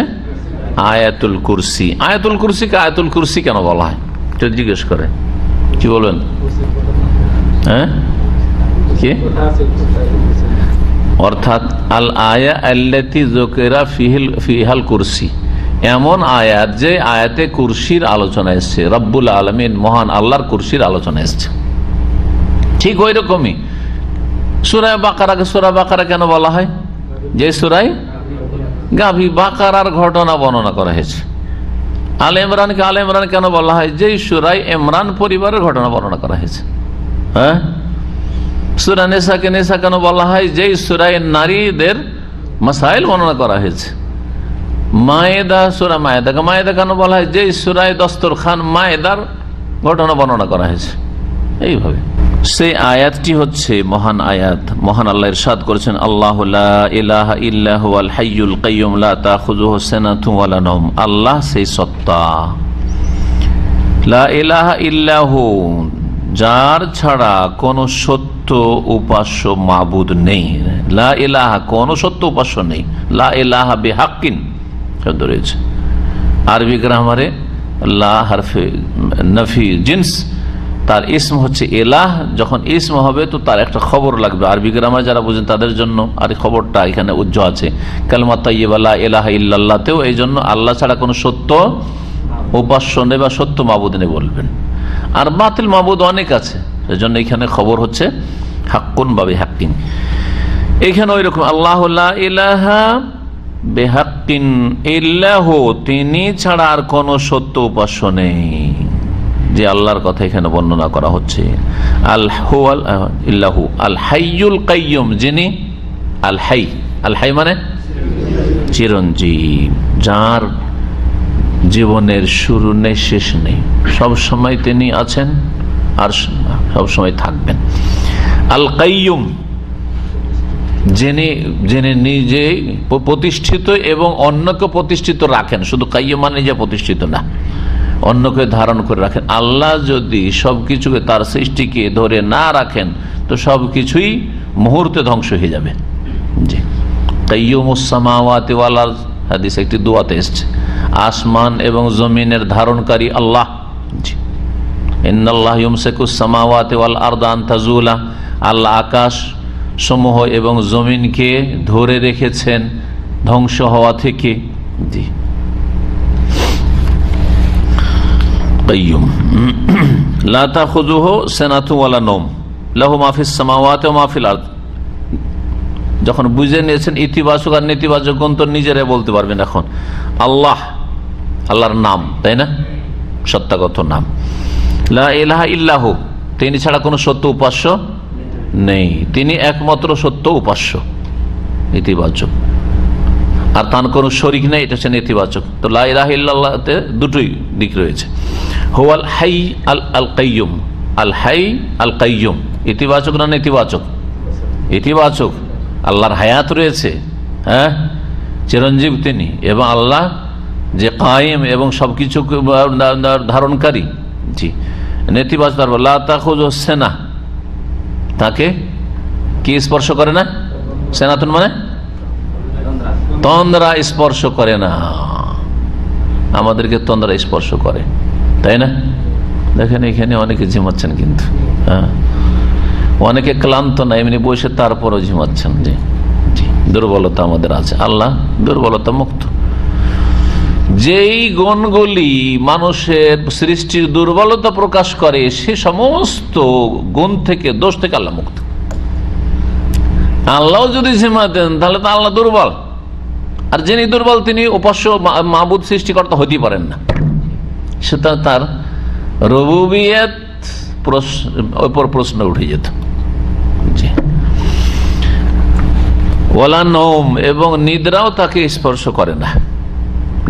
আয়াতুল কুরসি। আয়াতুল কুরসিকে আয়াতুল কুরসি কেন বলা হয় যদি জিজ্ঞেস করে, কি বলবেন? হ্যাঁ, কি অর্থাৎ আল আয়া আল্লাতী যুকিরা ফিহাল কুরসি, এমন আয়াত যে আয়াতে কুরসির আলোচনা এসছে, রব্বুল আলামিন মহান আল্লাহর কুরসির আলোচনা এসছে। ঠিক ওই রকমই সূরা বাকারাকে সূরা বাকারা কেন বলা হয়? যে সূরায় গাভী বাকারার ঘটনা বর্ণনা করা হয়েছে। আলে ইমরানকে আলে ইমরান কেন বলা হয়? যেই সূরায় ইমরান পরিবারের ঘটনা বর্ণনা করা হয়েছে। হ্যাঁ, সূরা নিসাকে নিসা কেন বলা হয়? যেই সূরায় নারীদের মাসাইল বর্ণনা করা হয়েছে। মায়েদা, সূরা মায়েদাকে মায়েদা কেন বলা হয়? যেই সূরায় দস্তরখান মায়েদার ঘটনা বর্ণনা করা হয়েছে। এইভাবে সেই আয়াতটি হচ্ছে মহান আয়াত। মহান আল্লাহ ইরশাদ করেছেন, আল্লাহু লা ইলাহা ইল্লা হুয়াল হাইয়ুল কাইয়্যুম লা তাখুযুহু সিনাতুন ওয়ালা নাওম। আল্লাহ সেই সত্তা, লা ইলাহা ইল্লাহু, যার ছাড়া কোন সত্য উপাস্য মাবুদ নেই। লা ইলাহা, কোন সত্য উপাস্য নেই। লা ইলাহা বিহাক্কিন শব্দ রয়েছে আরবি গ্রামারে। লা হারফে নফি জিন্স, তার ইসম হচ্ছে এলাহ। যখন ইসম হবে তো তার একটা খবর লাগবে। আরবি গ্রামার যারা বুঝেন তাদের জন্য আর খবরটা এখানে উজ্জ্ব আছে। কালিমা তাইয়্যিবা লা ইলাহা ইল্লাল্লাহতেও এই জন্য আল্লাহ ছাড়া কোনো সত্য উপাস্য নেই বা সত্য মাবুদ নেই বলবেন। আর বাতিল মাবুদ অনেক আছে, সেজন্য এখানে খবর হচ্ছে হাক্কুন বা বিহাক্কিন। এখানে ওই রকম আল্লাহু লা ইলাহা বিহাক্কিন ইল্লাহু, তিনি ছাড়া আর কোনো সত্য উপাস্য নেই, যে আল্লাহর কথা এখানে বর্ণনা করা হচ্ছে। ইল্লাহু আল হাইয়ুল কাইয়্যুম, যিনি আল হাই। আল হাই মানে চিরঞ্জীব, যার জীবনের শুরু নেই শেষ নেই, সব সময় তিনি আছেন আর সব সময় থাকবেন। আল কাইয়্যুম, যিনি নিজে প্রতিষ্ঠিত এবং অন্যকে প্রতিষ্ঠিত রাখেন। শুধু কাইয়্যুম মানে যে প্রতিষ্ঠিত না, অন্যকে ধারণ করে রাখেন। আল্লাহ যদি সবকিছুকে, তার সৃষ্টিকে ধরে না রাখেন তো সবকিছুই মুহূর্তে ধ্বংস হয়ে যাবে। জি, কাইয়্যুমুস সামাওয়াতি ওয়াল আরদ, হাদিস একটি দুয়াতে এসেছে, আসমান এবং জমিনের ধারণকারী আল্লাহ। জি, ইন্নাল্লাহ ইউমসিকুস সামাওয়াতি ওয়াল আরদা আন তাজুলা, আল্লাহ আকাশ সমূহ এবং জমিনকে ধরে রেখেছেন ধ্বংস হওয়া থেকে। জি, কাইয়্যুম। লা তাখুযুহু সিনাতুন ওয়ালা নাওম লাহু মা ফিস সামাওয়াতি ওয়া মা ফিল আরদ। যখন বুঝে নিয়েছেন ইতিবাচক আর নেতিবাচক গুণ তো নিজেরাই বলতে পারবেন। এখন আল্লাহ, আল্লাহর নাম, তাই না, সত্তাগত নাম। লা ইলাহা ইল্লাহু, তিনি ছাড়া কোনো সত্য উপাস্য নেই, তিনি একমাত্র সত্য উপাস্য, ইতিবাচক। আর তার কোনো শরীক নেই, এটা হচ্ছে নেতিবাচক। তো লা ইলাহা ইল্লাল্লাহতে দুটোই দিক রয়েছে। হুয়াল হাই আল কাইয়্যুম, আল হাই আল কাইয়্যুম, ইতিবাচক না নেতিবাচক? ইতিবাচক। আল্লাহর হায়াত রয়েছে, হ্যাঁ, চিরঞ্জীব তিনি, এবং আল্লাহ যে কায়েম এবং সবকিছু ধারণকারী। জি, নেতিবাচক লা তাখুযুহু সিনা, তাকে কি স্পর্শ করে না? সেনাতুন মানে তন্দ্রা স্পর্শ করে না। আমাদেরকে তন্দ্রা স্পর্শ করে, তাই না? দেখেন এখানে অনেকে ঝিমাচ্ছেন, কিন্তু হ্যাঁ, অনেকে ক্লান্ত না, এমনি বসে তারপরও ঝিমাচ্ছেন। জি, দুর্বলতা আমাদের আছে, আল্লাহ দুর্বলতা মুক্ত। যেই গুণগুলি মানুষের সৃষ্টির দুর্বলতা প্রকাশ করে, সে সমস্ত গুণ থেকে, দোষ থেকে আল্লাহ মুক্ত। আল্লাহ যদি ঝিমাতেন তাহলে তো আল্লাহ দুর্বল, আর যিনি দুর্বল তিনি উপাস্য মাবুদ সৃষ্টিকর্তা হতেই পারেন না। সেটা তার রুবুবিয়ত উপর প্রশ্ন উঠে যেত। জি, ওয়ালা নওম, এবং নিদ্রাও তাকে স্পর্শ করে না,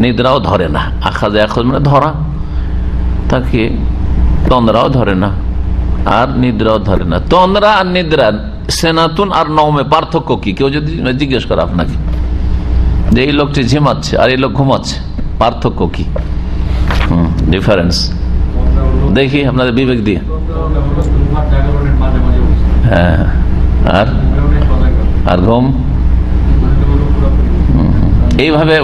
নিদ্রাও ধরে না। আখাযা ইয়াখুয মানে ধরা, তাকে তন্দ্রাও ধরে না আর নিদ্রাও ধরে না। তন্দ্রা আর নিদ্রা, সেনাতুন আর নওমে পার্থক্য কি? কেউ যদি জিজ্ঞেস করে আপনাকে যে এই লোকটি ঝিমাচ্ছে আর এই লোক ঘুমাচ্ছে, পার্থক্য কি? ডিফারেন্স দেখি আপনাদের বিবেক দিয়ে। হ্যাঁ, আর ঘুম এইভাবে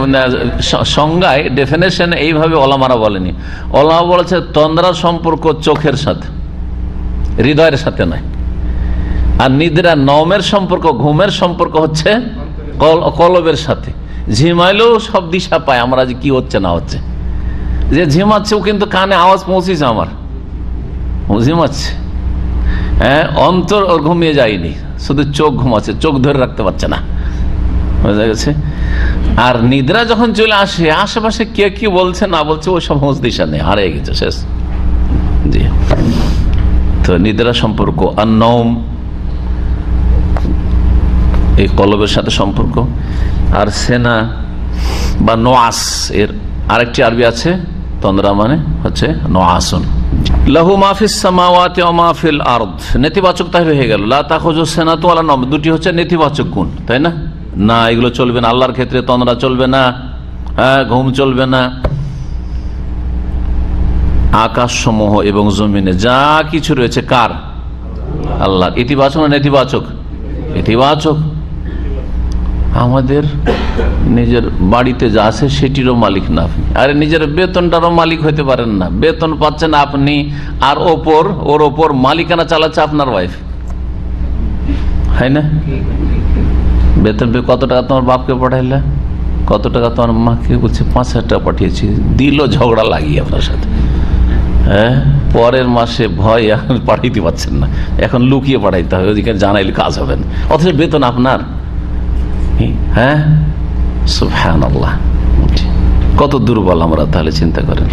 সংজ্ঞায়, ডেফিনেশন এইভাবে ওলামারা বলেনি। ওলামা বলেছে তন্দ্রার সম্পর্ক চোখের সাথে, হৃদয়ের সাথে নয়। আর নিদ্রা নওমের সম্পর্ক, ঘুমের সম্পর্ক হচ্ছে কলবের সাথে। ঝিমাইলেও সব দিশা পায় আমরা যে কি হচ্ছে না হচ্ছে। যে ঝিমাচ্ছে ও কিন্তু কানে আওয়াজ পৌঁছেছে আমার, ও ঝিমাচ্ছে, হ্যাঁ, অন্তর ওর ঘুমিয়ে যায়নি, শুধু চোখ ঘুমাচ্ছে, চোখ ধরে রাখতে পারছে না, বোঝা গেছে। আর নিদ্রা যখন চলে আসে, আশেপাশে কে কি বলছে না বলছে ওই সব হুঁশ দিশা নেই, হারিয়ে গেছে, শেষ। জি, তো নিদ্রা সম্পর্ক আর নওম এই কলবের সাথে সম্পর্ক। আর সেনা বা নোয়াস, এর আরেকটি আরবি আছে, তন্দ্রা মানে হচ্ছে নোয়াসুন। লাহু মা ফিস সামাওয়াতি ওয়া মা ফিল আরদ, নেতিবাচক তাই হয়ে গেল। লা তাখুযু সিনাতু ওয়ালা নাওম, দুটি হচ্ছে নেতিবাচক গুণ, তাই না? না, এগুলো চলবে না আল্লাহর ক্ষেত্রে। তন্দ্রা চলবে না, ঘুম চলবে না। আকাশ সমূহ এবং জমিনে যা কিছু রয়েছে কার? আল্লাহ। ইতিবাচক না নেতিবাচক? ইতিবাচক। আমাদের নিজের বাড়িতে যা আছে সেটিরও মালিক না আপনি, আরে নিজের বেতনটারও মালিক হইতে পারেন না। বেতন পাচ্ছেন আপনি, আর ওর ওপর মালিকানা চালাচ্ছে আপনার ওয়াইফ, হয় না? বেতন পেয়ে কত টাকা তোমার বাপকে পাঠাইলে, কত টাকা তোমার মাকে? বলছে 5,000 টাকা পাঠিয়েছি। দিল ঝগড়া লাগিয়ে আপনার সাথে। হ্যাঁ, পরের মাসে ভয় পাঠাইতে পারছেন না, এখন লুকিয়ে পাঠাইতে হবে, ওদিকে জানাইলে কাজ হবে না, অথচ বেতন আপনার। হ্যাঁ, সুবহানাল্লাহ, কত দুর্বল আমরা তাহলে চিন্তা করেন।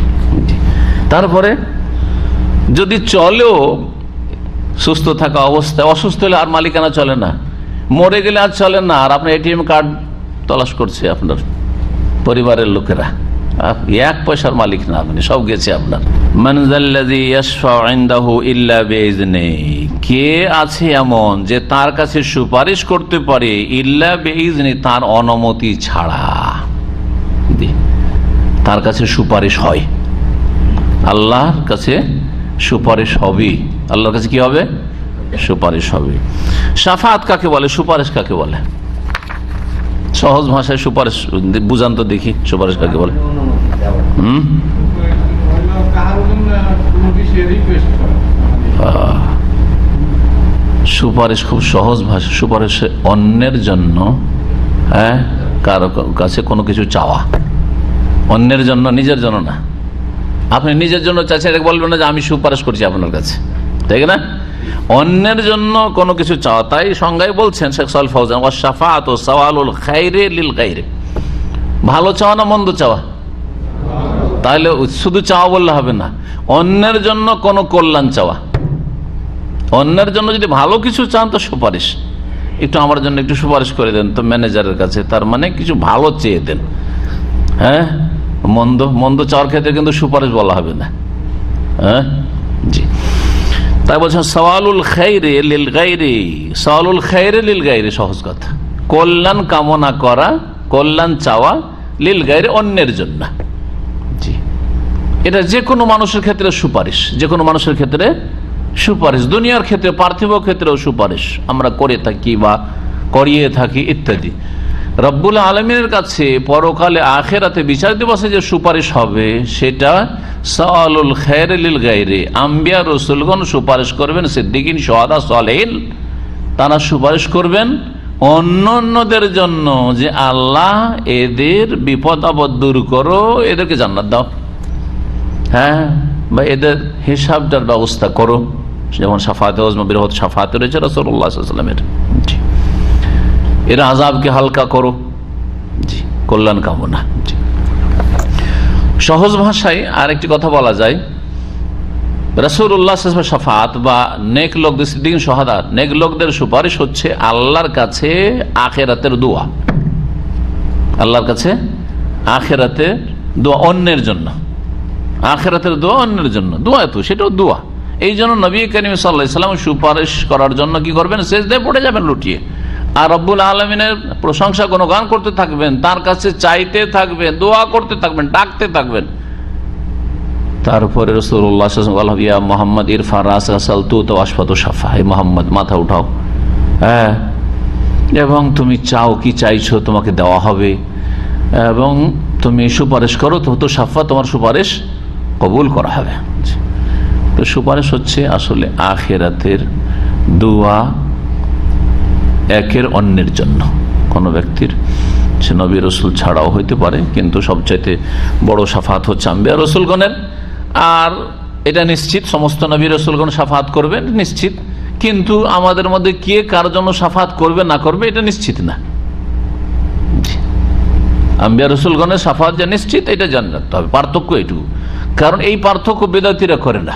তারপরে যদি চলেও সুস্থ থাকা অবস্থায়, অসুস্থ হলে আর মালিকানা চলে না, মরে গেলে আর চলে না, আর আপনার এটিএম কার্ড তলাশ করছে আপনার পরিবারের লোকেরা, 1 পয়সার মালিক না আপনি, সব গেছে আপনার। মান যাল্লাযী ইয়াশফাউ ইনদাহু ইল্লা বিইজনিহি, কে আছে এমন যে তার কাছে সুপারিশ করতে পারে ইল্লা বিইজনি, তার অনুমতি ছাড়া। তার কাছে সুপারিশ হয়, আল্লাহর কাছে সুপারিশ হবে। আল্লাহর কাছে কি হবে? সুপারিশ হবে। শাফাআত কাকে বলে? সুপারিশ কাকে বলে? সহজ ভাষায় সুপারিশ বুঝান তো দেখি, সুপারিশ কাকে বলে? সুপারিশ খুব সহজ ভাষা। সুপারিশ অন্যের জন্য, কারো কাছে কোনো কিছু চাওয়া, অন্যের জন্য, নিজের জন্য না। আপনি নিজের জন্য চাইছেন, এটা বলবেন না যে আমি সুপারিশ করছি আপনার কাছে, তাই না? অন্যের জন্য কোনো কিছু চাওয়া। তাই সংজ্ঞায় বলছেন শেখ সালেহ ফাউজান, ওয়া শাফাআতু সাওয়ালুল খাইরি লিল গায়রি, ভালো চাওয়া না মন্দ চাওয়া? তাহলে শুধু চাওয়া বললে হবে না, অন্যের জন্য কোনো কল্যাণ চাওয়া। অন্যের জন্য যদি ভালো কিছু চান তো সুপারিশ, একটু আমার জন্য একটু সুপারিশ করে দেন তো ম্যানেজারের কাছে, তার মানে কিছু ভালো চেয়ে দেন। হ্যাঁ, মন্দ চাওয়ার ক্ষেত্রে কিন্তু সুপারিশ বলা হবে না। হ্যাঁ, জি। তাই বলছেন সাওয়ালুল খাইরি লিল গায়রি, সাওয়ালুল খাইরি লিল গায়রি, সহজ কথা, কল্যাণ কামনা করা, কল্যাণ চাওয়া, লিল গায়রি, অন্যের জন্য। জি, এটা যে কোনো মানুষের ক্ষেত্রে সুপারিশ, যে কোনো মানুষের ক্ষেত্রে সুপারিশ, দুনিয়ার ক্ষেত্রে, পার্থিব ক্ষেত্রেও সুপারিশ আমরা করে থাকি বা করিয়ে থাকি ইত্যাদি। রব্বুল আলমিনের কাছে পরকালে আখেরাতে বিচার দিবসে যে সুপারিশ হবে সেটা সাওয়ালুল খায়রি লিল গায়রি, আম্বিয়া রাসূলগণ সুপারিশ করবেন, সিদ্দিকিন, শুহাদা, সালেহিন, তারা সুপারিশ করবেন অন্যদের জন্য যে আল্লাহ এদের বিপদ আপদ দূর করো, এদেরকে জান্নাত দাও, হ্যাঁ, বা এদের হিসাবটার ব্যবস্থা করো, যেমন শাফাআতে উযমা বৃহৎ শাফাআত রয়েছে রাসূলুল্লাহ সাল্লাল্লাহু আলাইহি ওয়াসাল্লামের। এর আযাবকে হালকা করো, জি, কল্যাণ কামনা। সহজ ভাষায় আরেকটি কথা বলা যায়, রাসূলুল্লাহ সাল্লাল্লাহু আলাইহি ওয়াসাল্লাম শাফাআত বা নেক লোকদের, সিদ্দিকিন, শুহাদা, নেক লোকদের সুপারিশ হচ্ছে আল্লাহর কাছে আখিরাতের দোয়া। আল্লাহর কাছে আখিরাতের দোয়া অন্যের জন্য, আখিরাতের দোয়া অন্যের জন্য, দোয়া তো সেটাও দোয়া। এই জন্য নবী করিম সাল্লাল্লাহু আলাইহি ওয়াসাল্লাম সুপারিশ করার জন্য কি করবেন? সিজদায় পড়ে যাবেন লুটিয়ে, আর রব্বুল আলামিনের প্রশংসা গুণগান করতে থাকবেন, তার কাছে চাইতে থাকবেন, দোয়া করতে থাকবেন, ডাকতে থাকবেন। তারপরে রাসূলুল্লাহ সাল্লাল্লাহু আলাইহি ওয়াসাল্লাম, ইয়া মুহাম্মদ ইরফা রাসাকা সালতু ওয়াশফাতু শাফা, হে মুহাম্মদ মাথা উঠাও, হ্যাঁ, এবং তুমি চাও, কি চাইছো তোমাকে দেওয়া হবে, এবং তুমি সুপারিশ করো তো শাফা, তোমার সুপারিশ কবুল করা হবে। তো সুপারিশ হচ্ছে আসলে আখিরাতের দোয়া একের অন্যের জন্য। কোনো ব্যক্তির, সে নবী রসুল ছাড়াও হইতে পারে, কিন্তু সবচাইতে বড় শাফাত হচ্ছে আম্বিয়া রসুলগণের। আর এটা নিশ্চিত সমস্ত নবী রসুলগণ শাফাত করবেন, নিশ্চিত, কিন্তু আমাদের মধ্যে কে কার জন্য শাফাত করবে না করবে এটা নিশ্চিত না। আম্বিয়া রসুলগণের শাফাত যে নিশ্চিত এটা জানতে হবে, পার্থক্য এটুকু। কারণ এই পার্থক্য বেদাতীরা করে না,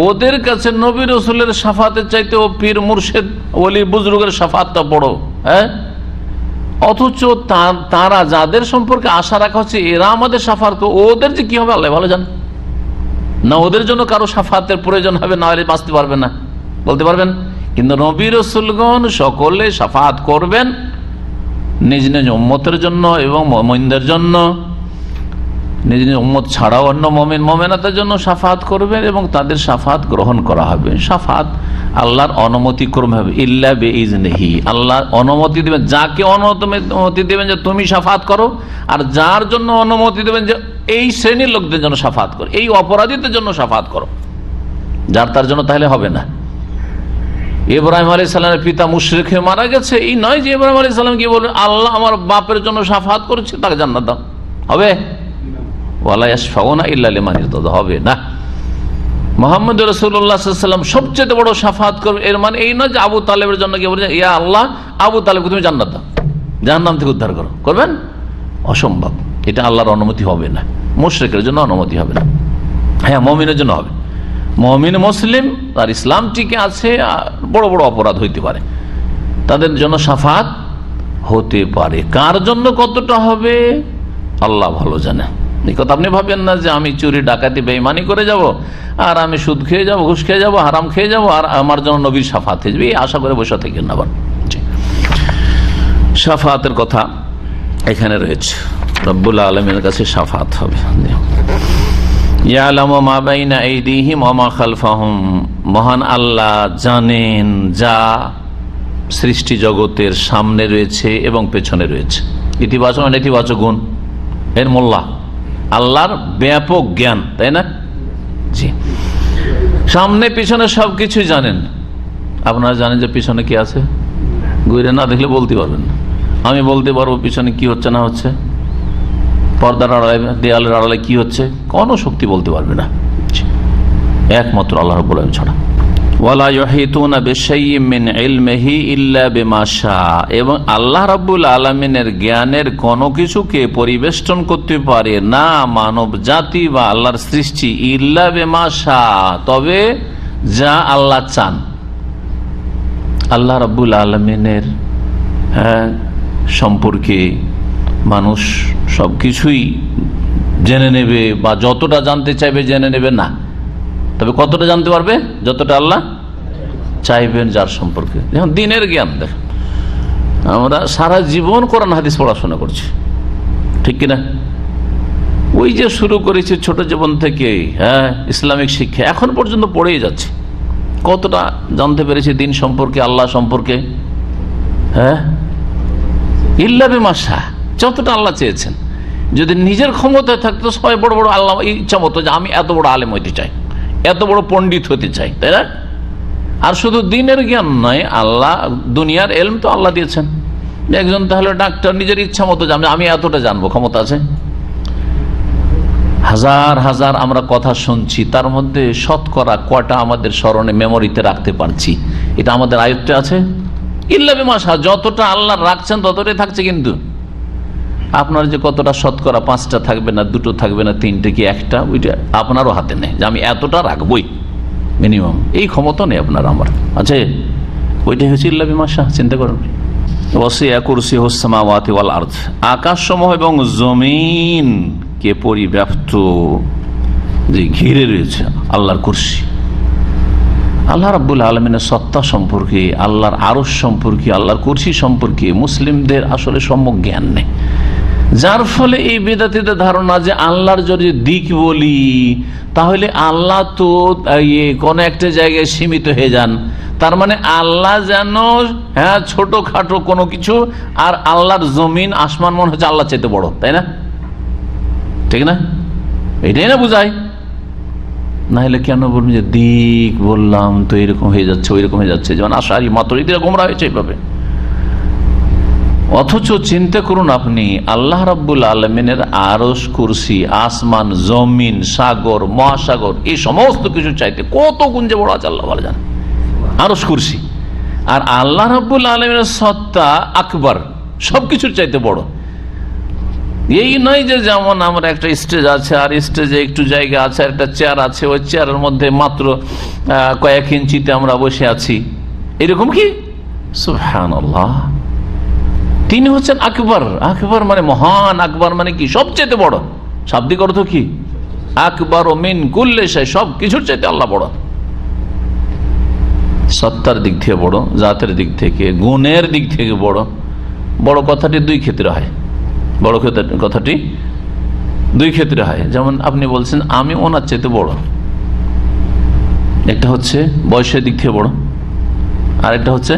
ওদের কাছে নবী রসুলের শাফাতের চাইতে ও পীর মুর্শেদ ওলি বুজরুগের শাফাতটা বড়। হ্যাঁ, অথচ তারা যাদের সম্পর্কে আশা রাখা হচ্ছে এরা আমাদের শাফাত, ওদের যে কি হবে আল্লাহ ভালো জান। না ওদের জন্য কারো শাফাতের প্রয়োজন হবে, না হলে বাঁচতে পারবে না, বলতে পারবেন? কিন্তু নবী রাসূলগণ সকলে শাফাত করবেন নিজ নিজ উম্মতের জন্য এবং মুমিনদের জন্য, নিজ নিজ উম্মত ছাড়াও অন্য মুমিন মুমিনাতের জন্য শাফাত করবেন এবং তাদের শাফাত গ্রহণ করা হবে। শাফাত আল্লাহর অনুমতি ক্রমে হবে, ইল্লা বিইজনিহি, আল্লাহ অনুমতি দেবেন, যাকে অনুমতি দেবেন যে তুমি শাফাত করো, আর যার জন্য অনুমতি দেবেন যে এই শ্রেণীর লোকদের জন্য শাফাত করো, এই অপরাধীদের জন্য শাফাত করো, যার তার জন্য তাহলে হবে না। ইব্রাহিম আলাইহিস সালামের পিতা মুশরিক হয়ে মারা গেছে, এই নয় যে ইব্রাহিম আলাইহিস সালাম কি বলবেন আল্লাহ আমার বাপের জন্য শাফাত করেছে তাকে জান্নাত দাও, হবে? ওয়ালা ইয়াশফাউনা ইল্লা লিমান ইরতাদা, হবে না। মুহাম্মদ রাসূলুল্লাহ সাল্লাল্লাহু আলাইহি ওয়াসাল্লাম সবচেয়ে বড় শাফাত করবে, এর মানে এই নয় যে আবু তালেবের জন্য কি বলছেন ইয়া আল্লাহ আবু তালেবকে তুমি জান্নাত দাও, জাহান্নাম থেকে উদ্ধার করো, করবেন? অসম্ভব, এটা আল্লাহর অনুমতি হবে না। মুশরিকের জন্য অনুমতি হবে না, হ্যাঁ মুমিনের জন্য হবে। মুমিন মুসলিম তার ইসলাম টিকে আছে, বড় বড় অপরাধ হইতে পারে, তাদের জন্য শাফাত হতে পারে। কার জন্য কতটা হবে আল্লাহ ভালো জানে। এই কথা আপনি ভাবেন না যে আমি চুরি ডাকাতি বেঈমানি করে যাব, আর আমি সুদ খেয়ে যাব, ঘুষ খেয়ে যাব, হারাম খেয়ে যাব, আর আমার জন্য নবীর শাফাত হয়ে যাবে, এই আশা করে বসে থাকেন না। আবার শাফাতের কথা এখানে রয়েছে, রব্বুল আলামিনের কাছে শাফাত হবে। ইয়ালামু মা বাইনা আইদিহিম ওয়া মা খালফাহুম, মহান আল্লাহ জানেন যা সৃষ্টি জগতের সামনে রয়েছে এবং পেছনে রয়েছে। ইতিবাচক নেতিবাচক গুণ এর মোল্লা আল্লাহর ব্যাপক জ্ঞান, তাই না? জি, সামনে পিছনে সবকিছু জানেন। আপনারা জানেন যে পিছনে কি আছে, ঘুরে না দেখলে বলতে পারবেন না। আমি বলতে পারবো পিছনে কি হচ্ছে না হচ্ছে, পর্দার আড়ালে দেয়ালের আড়ালে কি হচ্ছে, কোনো শক্তি বলতে পারবে না একমাত্র আল্লাহ রাব্বুল আলামিন ছাড়া। ওয়ালা ইউহিতুনা বিশাইইম মিন ইলমিহি ইল্লা বিমা শাআ, এবং আল্লাহ রাব্বুল আলামিনের জ্ঞানের কোনো কিছুকে পরিবেষ্টন করতে পারে না মানব জাতি বা আল্লাহর সৃষ্টি, ইল্লা বিমা শাআ, তবে যা আল্লাহ চান। আল্লাহ রাব্বুল আলামিনের সম্পর্কে মানুষ সবকিছুই জেনে নেবে, বা যতটা জানতে চাইবে জেনে নেবে না, তবে কতটা জানতে পারবে যতটা আল্লাহ চাইবেন যার সম্পর্কে। যেমন দিনের জ্ঞান, দেখেন আমরা সারা জীবন কোরআন হাদিস পড়াশোনা করছি, ঠিক কিনা? ওই যে শুরু করেছি ছোট জীবন থেকে, ইসলামিক শিক্ষা এখন পর্যন্ত পড়েই যাচ্ছে। কতটা জানতে পেরেছি দিন সম্পর্কে, আল্লাহ সম্পর্কে? ইল্লা বিমা শাআ, যতটা আল্লাহ চেয়েছেন। যদি নিজের ক্ষমতায় থাকতো সবাই বড় বড় আল্লাহ ইচ্ছা মতো যে আমি এত বড় আলেম হইতে চাই, এত বড় পণ্ডিত হতে চাই, তাই না? আর শুধু দিনের জ্ঞান নয়, আল্লাহ দুনিয়ার এলম তো আল্লাহ দিয়েছেন। একজন তাহলে ডাক্তার নিজের ইচ্ছা মতো জানবে আমি এতটা জানবো, ক্ষমতা আছে। হাজার হাজার আমরা কথা শুনছি, তার মধ্যে শতকরা কটা আমাদের স্মরণে মেমোরিতে রাখতে পারছি, এটা আমাদের আয়ত্তে আছে? ইল্লা বিমা শাআ, যতটা আল্লাহ রাখছেন ততটাই থাকছে। কিন্তু আপনার যে কতটা শতকরা 5টা থাকবে না, 2টো থাকবে না, 3টে কি 1টা, ওইটা আপনারও হাতে নেই যে আমি এতটা রাখবই, মিনিমাম এই ক্ষমতা নেই আপনার আমার আছে। ওইটাই হচ্ছে ইল্লা বিমা শাআ। চিন্তা করুন, ওয়াসি'a কুরসিয়ুস সামাওয়াতি ওয়াল আরদ, আকাশসমূহ এবং জমিন কে পরিব্যাপ্ত, যে ঘিরে রয়েছে আল্লাহর কুরসি। আল্লাহ রাব্বুল আলামিনের সত্তা সম্পর্কে, আল্লাহর আরশ সম্পর্কে, আল্লাহর কুরসি সম্পর্কে মুসলিমদের আসলে সম্যক জ্ঞান নেই, যার ফলে এই বেদাতীদের ধারণা যে আল্লাহর যদি দিক বলি তাহলে আল্লাহ তো কোনো একটা জায়গায় সীমিত হয়ে যান, তার মানে আল্লাহ যেন ছোটখাটো কোনো কিছু, আর আল্লাহর জমিন আসমান মনে হচ্ছে আল্লাহ চাইতে বড়, তাই না? ঠিক না? এটাই না বুঝায়। না হলে কেন বলবেন যে দিক বললাম তো এরকম হয়ে যাচ্ছে, ওই রকম হয়ে যাচ্ছে, যেমন আশারি মাতুরিদিরা গোমরা হয়েছে এইভাবে। অথচ চিন্তা করুন আপনি, আল্লাহ রাব্বুল আলামিনের আরশ, কুরসি, আসমান, জমিন, সাগর, মহাসাগর, এই সমস্ত কিছু চাইতে কত গুণ যে বড় আছে আল্লাহ ভালো জানেন। আরশ, কুরসি, আর আল্লাহ রাব্বুল আলামিনের সত্তা আকবার, সবকিছুর চাইতে বড়। এই নয় যে যেমন আমরা একটা স্টেজ আছে, আর স্টেজে একটু জায়গা আছে, একটা চেয়ার আছে, ওই চেয়ারের মধ্যে মাত্র কয়েক ইঞ্চিতে আমরা বসে আছি, এরকম কি? সুবহানাল্লাহ, তিনি হচ্ছেন আকবার। আকবার মানে মহান, আকবার মানে কি? সবচেয়ে বড়। শাব্দিক অর্থ কি? আকবার মিন কুল্লি শাই, সব কিছুর চাইতে আল্লাহ বড়। সত্তার দিক থেকে বড়, জাতের দিক থেকে, গুণের দিক থেকে বড়। বড় কথাটি দুই ক্ষেত্রে হয়, বড় কথাটি দুই ক্ষেত্রে হয়। যেমন আপনি বলছেন আমি ওনার চাইতে বড়, একটা হচ্ছে বয়সের দিক থেকে বড়, আর একটা হচ্ছে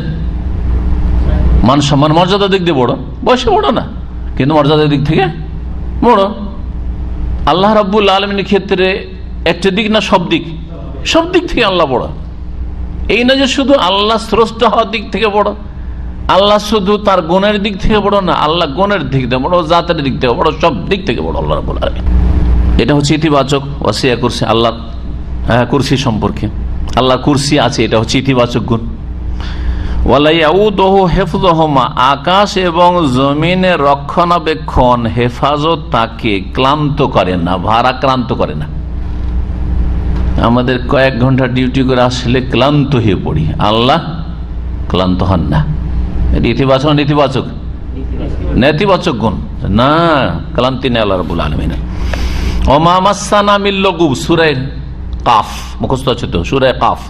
মান সম্মান মর্যাদার দিক দিয়ে বড়। বয়সে বড় না, কিন্তু মর্যাদার দিক থেকে বড়। আল্লাহ রাব্বুল আলামিনের ক্ষেত্রে একটা দিক না, সব দিক, সব দিক থেকে আল্লাহ বড়। এই না যে শুধু আল্লাহ স্রষ্টা হওয়ার দিক থেকে বড়, আল্লাহ শুধু তার গুণের দিক থেকে বড় না, আল্লাহ গুণের দিক থেকে বড়, জাতের দিক থেকে বড়, সব দিক থেকে বড় আল্লাহ রাব্বুল আলামিন। এটা হচ্ছে ইতিবাচক। ওয়াসিয়া কুরসি, আল্লাহ কুরসি সম্পর্কে, আল্লাহ কুরসি আছে, এটা হচ্ছে ইতিবাচক গুণ। ওয়ালা ইয়াউদুহু হিফযুহুমা, আকাশ এবং জমিনের রক্ষণাবেক্ষণ, হেফাজত তাকে ক্লান্ত করে না, ভারাক্রান্ত করে না। আমাদের কয়েক ঘন্টা ডিউটি করে আসলে ক্লান্ত হয়ে পড়ি, আল্লাহ ক্লান্ত হন না। এটি ইতিবাচক, নেতিবাচক? নেতিবাচক গুণ না, ক্লান্তি নেই আল্লাহ রাব্বুল আলামিনের। ওমা মাসসানা মিন লুগুব, সূরা কাফ মুখস্থ আছে তো, সূরা কাফ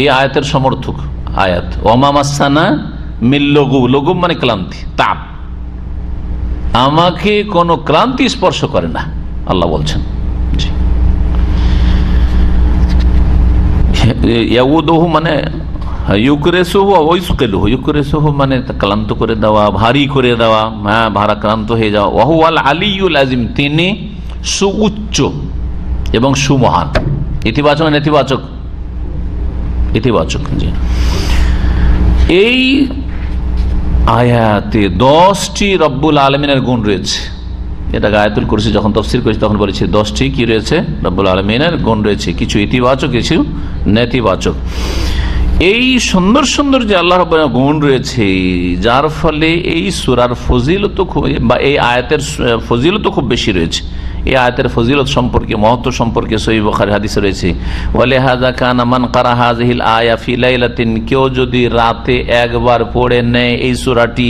এই আয়াতের সমর্থক আয়াত। ওমা মাসসানা মিন লুগুব, লুগুব মানে ক্লান্তি, তাপ। আমাকে কোনো ক্লান্তি স্পর্শ করে না আল্লাহ বলছেন। ইয়াউদুহু মানে ইউকরেসুহু ওয়াইসকিলুহু, ইউকরেসুহু মানে ক্লান্ত করে দেওয়া, ভারী করে দেওয়া, ভারাক্রান্ত হয়ে যাওয়া। ওয়াহুয়াল আলিয়্যুল আযীম, তিনি সুউচ্চ এবং সুমহান। ইতিবাচক নেতিবাচক? ইতিবাচক। জি, এই আয়াতে 10টি রব্বুল আলামিনের গুণ রয়েছে। এটা আয়াতুল কুরসি যখন তাফসীর করেছি তখন বলেছি 10টি কি রয়েছে, রব্বুল আলামিনের গুণ রয়েছে, কিছু ইতিবাচক কিছু নেতিবাচক। এই সুন্দর সুন্দর যে আল্লাহ রাব্বুল গুণ রয়েছে, যার ফলে এই সূরার ফজিলত খুব, বা এই আয়াতের ফজিলত খুব বেশি রয়েছে। এই আয়াতের ফজিলত সম্পর্কে, মহত্ব সম্পর্কে সহিহ বুখারী হাদিসে রয়েছে, ওয়ালিহাযা কানা মান ক্বারা হাযিহিল আয়া ফি লাইলাতিন, কেউ যদি রাতে একবার পড়ে নেয় এই সূরাটি,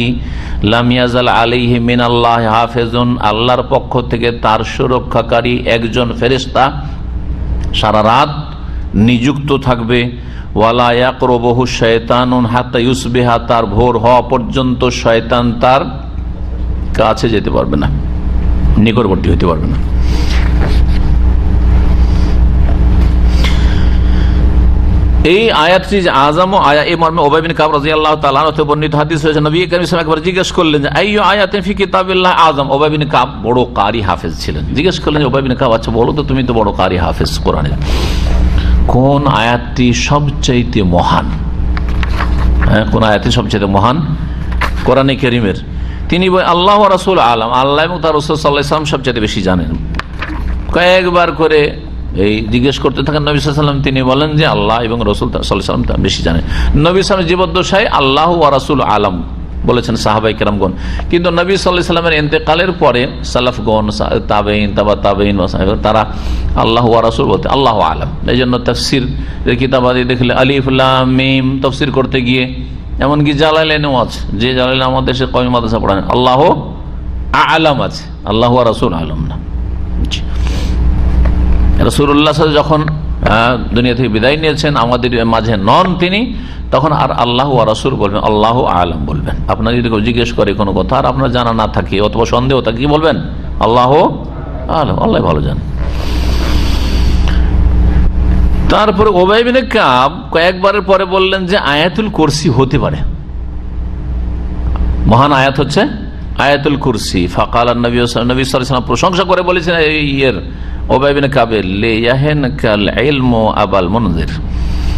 লাম ইয়াজাল আলাইহি মিনাল্লাহি হাফিজুন, আল্লাহর পক্ষ থেকে তার সুরক্ষাকারী একজন ফেরেশতা সারা রাত নিযুক্ত থাকবে। ওয়ালা ইয়াকরুবুহু শায়তানুন হাত্তা ইউসবিহা, তার ভোর হওয়া পর্যন্ত শয়তান তার কাছে যেতে পারবে না, নিকটবর্তী হতে পারবে না। এই আয়াতটি আযম আয়া, এই মর্মে উবাই বিন কাব রাদিয়াল্লাহু তাআলা আনহু থেকে বর্ণিত হাদিস হয়েছে, নবী করিম সাল্লাল্লাহু আলাইহি ওয়াসাল্লাম একবার জিজ্ঞেস করলেন যে আইয়ু আয়াতিন ফি কিতাবিল্লাহ আযম। উবাই বিন কাব বড় কারি হাফেজ ছিলেন। জিজ্ঞেস করলেন যে উবাই বিন কাব, আচ্ছা বলো তো, তুমি তো বড় কারি হাফেজ কোরআনের, কোন আয়াতটি সবচাইতে মহান? কোন আয়াতটি সবচাইতে মহান কোরআনে কারীমের? তিনি আল্লাহ ওয়া রাসূল আলাম, আল্লাহ এবং তার রাসূল সাল্লাল্লাহু আলাইহি ওয়াসাল্লাম সবচাইতে বেশি জানেন। কয়েকবার করে এই জিজ্ঞেস করতে থাকেন নবী সাল্লাল্লাহু আলাইহি ওয়াসাল্লাম, তিনি বলেন যে আল্লাহ এবং রাসূল সাল্লাল্লাহু আলাইহি ওয়াসাল্লাম বেশি জানেন। নবী সাল্লাল্লাহু আলাইহি ওয়াসাল্লাম জীবদ্দশায় আল্লাহ ওয়া রাসূল আলাম বলেছেন সাহাবায়ে কেরামগণ, কিন্তু নবী সাল্লাল্লাহু আলাইহি ওয়াসাল্লামের ইন্তেকালের পরে সালাফগণ, তাবেঈন, তাবা তাবেঈন, তারা আল্লাহ ওয়া রাসূল বলতে আল্লাহু আলাম। এই জন্য তাফসীরের কিতাবাদি দেখলে আলিফ লাম মিম তাফসীর করতে গিয়ে, এমনকি জালালাইনেও আছে, যে জালালাইন আমাদের দেশে কওমি মাদ্রাসা পড়ান, আল্লাহু আলাম আছে, আল্লাহ ওয়া রাসূল আলাম না। রাসূলুল্লাহ যখন দুনিয়া থেকে বিদায় নিয়েছেন, আমাদের মাঝে নন তিনি, তখন আর আল্লাহ ওয়া রাসূল বলবেন, আল্লাহু আলাম বলবেন। আপনার যদি কেউ জিজ্ঞেস করে কোনো কথা আর আপনার জানা না থাকে অথবা সন্দেহ থাকে, কি বলবেন? আল্লাহু আলাম, আল্লাহ ভালো জানেন। তারপরে উবাই বিন কাব কয়েকবারের পরে বললেন যে আয়াতুল কুরসি হতে পারে, মহান আয়াত হচ্ছে আয়াতুল কুরসি। ফাকাল নবী সাল্লাল্লাহু আলাইহি ওয়াসাল্লাম প্রশংসা করে বলেছেন এর উবাই বিন কাবের, লিয়াহনাকাল ইলমু আবাল মুনজির,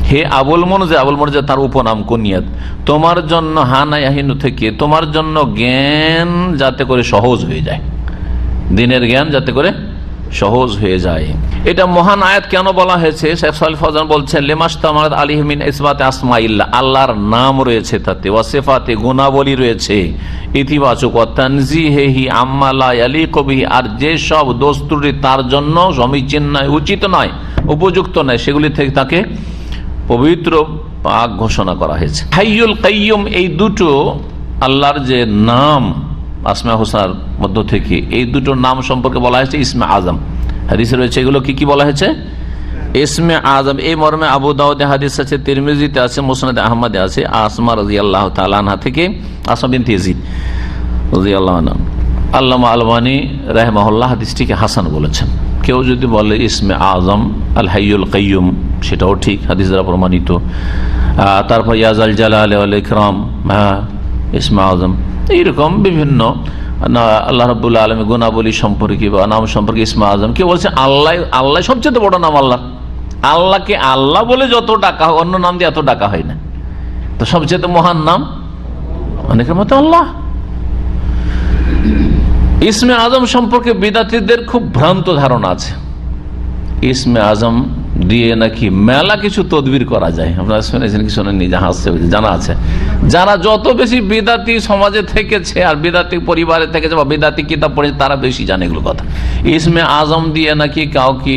হে আবুল মুনজির, আবুল মুনজির তার উপনাম কুনিয়াত, তোমার জন্য হানা ইয়াহিনু থেকে তোমার জন্য জ্ঞান যাতে করে সহজ হয়ে যায়, দিনের জ্ঞান যাতে করে সহজ হয়ে যায়। এটা মহান আয়াত কেন বলা হয়েছে? শেখ সালেহ ফাওজান বলছেন, লিমাশতামালাত আলাইহি মিন ইসবাতি আসমাইল্লাহ, আল্লাহর নাম রয়েছে তাতে, ওয়া সিফাতে গুণাবলী রয়েছে ইতিবাচক, ওয়া তানজিহি আম্মা লা ইয়ালিকু বিহি, আর যে সব দোষ ত্রুটি তার জন্য সমীচীন নয়, উচিত নয়, উপযুক্ত নয়, সেগুলি থেকে তাকে পবিত্র পাক ঘোষণা করা হয়েছে। হাইয়ুল কাইয়ুম, এই দুটো আল্লাহর যে নাম আসমা হুসনার মধ্য থেকে, এই দুটো নাম সম্পর্কে বলা হয়েছে ইসমে আজম, হাদিসে রয়েছে। এগুলো কি কি বলা হয়েছে? ইসমে আজম। এই মর্মে আবু দাউদে হাদিস আছে, তিরমিজিতে আছে, মুসনাদে আহমদে আছে আসমা রাদিয়াল্লাহু তাআলা আনহা থেকে, আসমা বিনতে ইয়াজিদ রাদিয়াল্লাহু আনহা। আল্লামা আলবানী রাহিমাহুল্লাহ হাদিসটিকে হাসান বলেছেন। কেউ যদি বলে ইসমে আজম আল হাইয়ুল কাইয়ুম, সেটাও ঠিক, হাদিস দ্বারা প্রমাণিত। তারপর ইয়াজাল জালাল ওয়াল ইকরাম, ইসমে আজম, এইরকম বিভিন্ন আল্লাহ রাব্বুল আলামিন গুণাবলী সম্পর্কে বা নাম সম্পর্কে ইসমে আজম। কেউ বলছে আল্লাহ, আল্লাহ সবচেয়ে বড় নাম আল্লাহ। আল্লাহকে আল্লাহ বলে যত ডাকা হয়, অন্য নাম দিয়ে এত ডাকা হয় না। তো সবচেয়ে মহান নাম অনেকের মতো আল্লাহ। ইসমে আজম সম্পর্কে বিদাতীদের খুব ভ্রান্ত ধারণা আছে। ইসমে আজম দিয়ে নাকি মেলা কিছু তদবির করা যায়। আপনারা শুনেছেন কি শোনেননি? জানা আছে। যারা যত বেশি বিদাতি সমাজে থেকেছে আর বিদাতি পরিবারে থেকেছে বা বিদাতি কিতাব পড়েছে, তারা বেশি জানে এগুলো কথা। ইসমে আজম দিয়ে নাকি কাউকে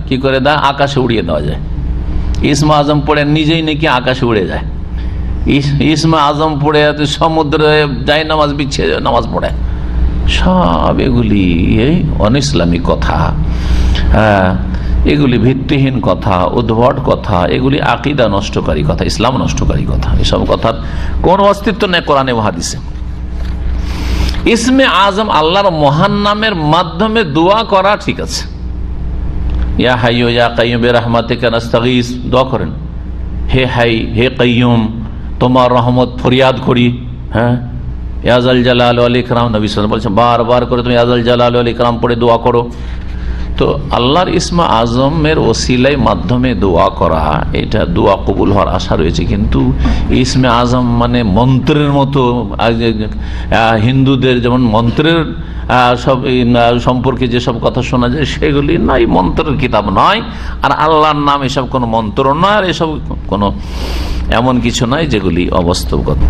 কি করে দেয়, আকাশে উড়িয়ে দেওয়া যায়। ইসমে আজম পড়ে নিজেই নাকি আকাশে উড়ে যায়। ইসমে আজম পড়ে সমুদ্রে যায় নামাজ বিচ্ছে নামাজ পড়ে। সব এগুলি অনইসলামিক কথা, এগুলি ভিত্তিহীন কথা, উদ্ভট কথা, এগুলি আকীদা নষ্টকারী কথা, ইসলাম নষ্টকারী কথা। এসব কথার কোনো অস্তিত্ব নেই কোরআনে ও হাদিসে। ইসমে আজম আল্লাহর মহান নামের মাধ্যমে দোয়া করা ঠিক আছে। ইয়া হাইয়্যু ইয়া কাইয়্যুম বিরহমাতিকা নাস্তাগীস, দোয়া করেন, হে হাই হে কাইয়্যুম, তোমার রহমত ফরিয়াদ করি। ইয়াজাল জালাল ওয়াল ইকরাম, নবী সাল্লাল্লাহু আলাইহি ওয়াসাল্লাম বলেছেন বারবার করে তুমি ইয়াজাল জালাল ওয়াল ইকরাম পড়ে দোয়া করো। তো আল্লাহর ইসমে আজমের ওসিলায় মাধ্যমে দোয়া করা, এটা দোয়া কবুল হওয়ার আশা রয়েছে। কিন্তু ইসমে আজম মানে মন্ত্রের মতো, হিন্দুদের যেমন মন্ত্রের সব সম্পর্কে যেসব কথা শোনা যায় সেগুলি নাই, মন্ত্রের কিতাব নয়। আর আল্লাহর নাম এসব কোনো মন্ত্র নয়, আর এসব কোনো এমন কিছু নয় যেগুলি অবাস্তবগত।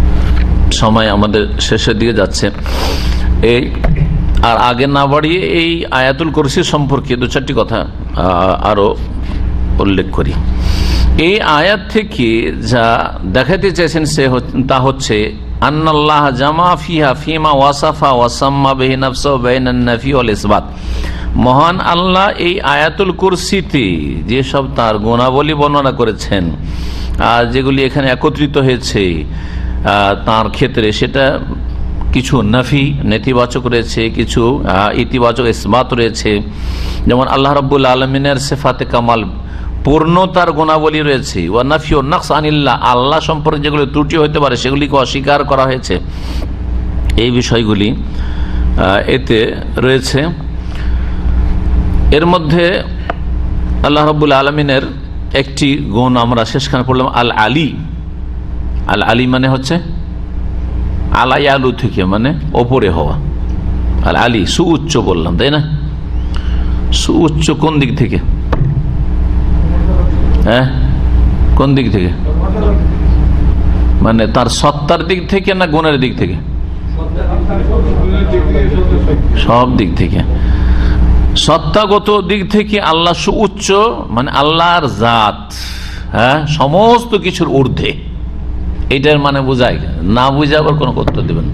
সময় আমাদের শেষের দিকে যাচ্ছে, এই আর আগে না বাড়িয়ে এই আয়াতুল কুরসি সম্পর্কে দু চারটি কথা আরো উল্লেখ করি। এই আয়াত থেকে যা দেখাতে চাইছেন তা হচ্ছে আন্নাল্লাহ জামা ফিহা ফিমা ওয়াসাফা ওয়াসাম্মা বিহি নাফসাহু বাইনান নাফি ওয়াল ইসবাত। মহান আল্লাহ এই আয়াতুল কুরসিতে যেসব তার গুণাবলী বর্ণনা করেছেন আর যেগুলি এখানে একত্রিত হয়েছে তার ক্ষেত্রে, সেটা কিছু নাফি নেতিবাচক রয়েছে, কিছু ইতিবাচক ইসবাত রয়েছে। যেমন আল্লাহ রাব্বুল আলামিনের সিফাতে কামাল, পূর্ণতার গুণাবলী রয়েছে। ওয়া নাফি ও নাকস আনিল্লাহ, আল্লাহ সম্পর্কে যেগুলো ত্রুটি হতে পারে সেগুলিকে অস্বীকার করা হয়েছে। এই বিষয়গুলি এতে রয়েছে। এর মধ্যে আল্লাহ রাব্বুল আলামিনের একটি গুণ আমরা শেষখানে পড়লাম, আল আলী। আল আলী মানে হচ্ছে আলাই আলু থেকে, মানে ওপরে হওয়া। আল আলী সুউচ্চ বললাম, তাই না? সুউচ্চ কোন দিক থেকে? কোন দিক থেকে? মানে তার সত্তার দিক থেকে না গুণের দিক থেকে? সব দিক থেকে। সত্তাগত দিক থেকে আল্লাহ সুউচ্চ, মানে আল্লাহর জাত সমস্ত কিছুর ঊর্ধ্বে। এইটার মানে বুঝায়, না বুঝে আবার কোনো উত্তর দেবেন।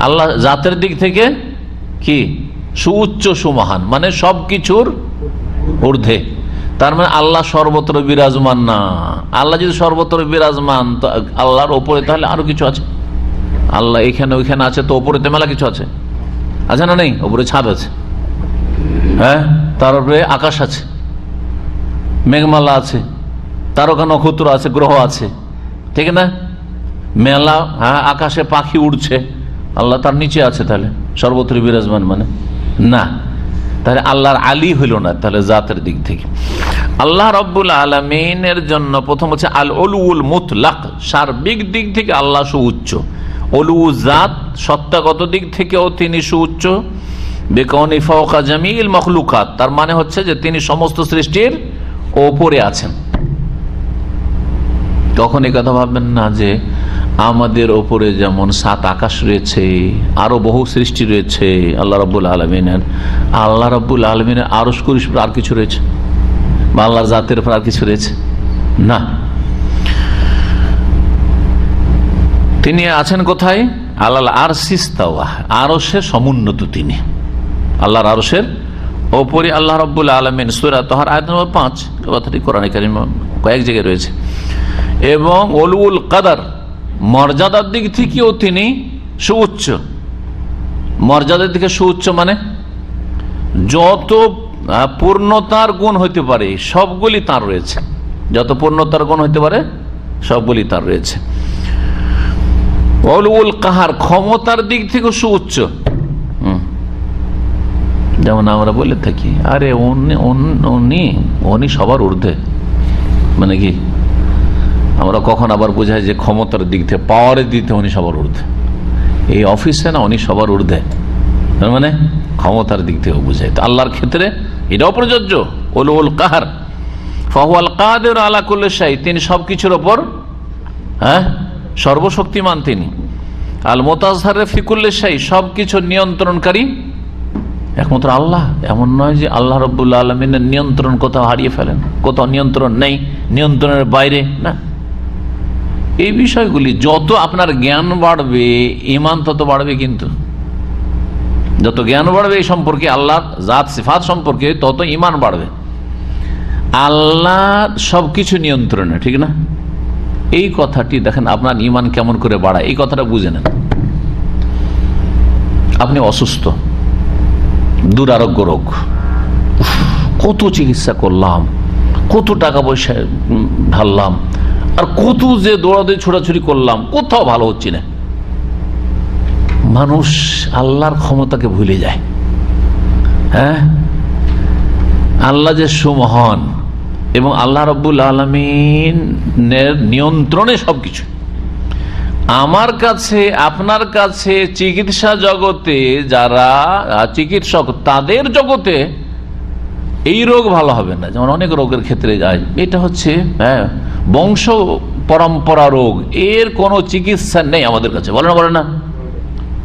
আল্লাহ জাতের দিক থেকে কি সুউচ্চ সুমহান, মানে সব কিছুর ঊর্ধ্বে। তার মানে আল্লাহ সর্বত্র বিরাজমান না। আল্লাহ যদি সর্বত্র বিরাজমান, তো আল্লাহর ওপরে তাহলে আরো কিছু আছে। আল্লাহ এখানে ওইখানে আছে, তো ওপরে মেলা কিছু আছে, আছে না নেই? ওপরে ছাদ আছে, তার উপরে আকাশ আছে, মেঘমালা আছে, তারকা নক্ষত্র আছে, গ্রহ আছে, ঠিক না? মেলা, আকাশে পাখি উড়ছে, আল্লাহ তার নিচে আছে, তাহলে সর্বত্র বিরাজমান মানে না। তাহলে আল্লাহর আলী হইল না, তাহলে জাতের দিক থেকে। আল্লাহ রাব্বুল আলামিনের জন্য প্রথম হচ্ছে আল উলুল মুতলাক, সার্বিক দিক থেকে আল্লাহ সুউচ্চ। উলু জাত, সত্তাগত দিক থেকেও তিনি সুউচ্চ। বিকাউনি ফাওকা জামিল মখলুকাত, তার মানে হচ্ছে যে তিনি সমস্ত সৃষ্টির ওপরে আছেন। তখন এই কথা ভাববেন না যে আমাদের ওপরে যেমন 7 আকাশ রয়েছে, আরো বহু সৃষ্টি রয়েছে আল্লাহ রাব্বুল আলামিনের। আল্লাহ রাব্বুল আলামিনের আরশ কুরসির উপর আর কিছু রয়েছে, বা আল্লাহর জাতের উপর আর কিছু রয়েছে না। তিনি আছেন কোথায়? আল্লাহ আরশিস তাওয়া, আরশের সমুন্নত তিনি। আল্লাহর আরশের ওপরে আল্লাহ রাব্বুল আলামিন সূরা তাহার আয়াত নম্বর 5, কথাটি কোরআনে কারীম কয়েক জায়গায় রয়েছে। এবং উলুল কদর, মর্যাদার দিক থেকেও তিনি সুউচ্চ। মর্যাদার দিকে সুউচ্চ মানে যত পূর্ণতার গুণ হইতে পারে সবগুলি তার রয়েছে, যত পূর্ণতার গুণ হইতে পারে সবগুলি তার রয়েছে। উলুল কাহার, ক্ষমতার দিক থেকেও সুউচ্চ। যেমন আমরা বলে থাকি, আরে উনি সবার ঊর্ধ্বে, মানে কি আমরা কখন আবার বোঝাই যে ক্ষমতার দিক থেকে, পাওয়ারের দিক থেকে উনি সবার ঊর্ধ্বে। এই অফিসে না উনি সবার ঊর্ধ্বে, মানে ক্ষমতার দিক থেকে বোঝায়। তো আল্লাহর ক্ষেত্রে এটাও প্রযোজ্য। উলুল কাহার, ফাহুয়াল কাদির আলা কুল্লি শাই, তিনি সবকিছুর ওপর সর্বশক্তিমান তিনি। আল মুতাযহার ফি কুল্লি শাই, সবকিছু নিয়ন্ত্রণকারী একমাত্র আল্লাহ। এমন নয় যে আল্লাহ রাব্বুল আলামিনের নিয়ন্ত্রণ কোথাও হারিয়ে ফেলেন, কোথাও নিয়ন্ত্রণ নেই, নিয়ন্ত্রণের বাইরে না। এই বিষয়গুলি যত আপনার জ্ঞান বাড়বে, ঈমান তত বাড়বে। কিন্তু যত জ্ঞান বাড়বে এই সম্পর্কে, আল্লাহর জাত সিফাত সম্পর্কে, তত ঈমান বাড়বে। আল্লাহ সবকিছু নিয়ন্ত্রণে, ঠিক না? এই কথাটি দেখেন আপনার ঈমান কেমন করে বাড়ায়, এই কথাটা বুঝে নেন। আপনি অসুস্থ, দুরারোগ্য রোগ, কত চিকিৎসা করলাম, কত টাকা পয়সা ঢাললাম, আর কত যে দৌড়াদৌড়ি ছোড়াছুড়ি করলাম, কোথাও ভালো হচ্ছে না। মানুষ আল্লাহর ক্ষমতাকে ভুলে যায়। আল্লাহ যে সুমহান এবং আল্লাহ রাব্বুল আলামিনের নিয়ন্ত্রণে সবকিছু। আমার কাছে, আপনার কাছে, চিকিৎসা জগতে যারা চিকিৎসক, তাদের জগতে এই রোগ ভালো হবে না। যেমন অনেক রোগের ক্ষেত্রে যায়, এটা হচ্ছে বংশ পরম্পরা রোগ, এর কোনো চিকিৎসা নেই আমাদের কাছে, বলে না,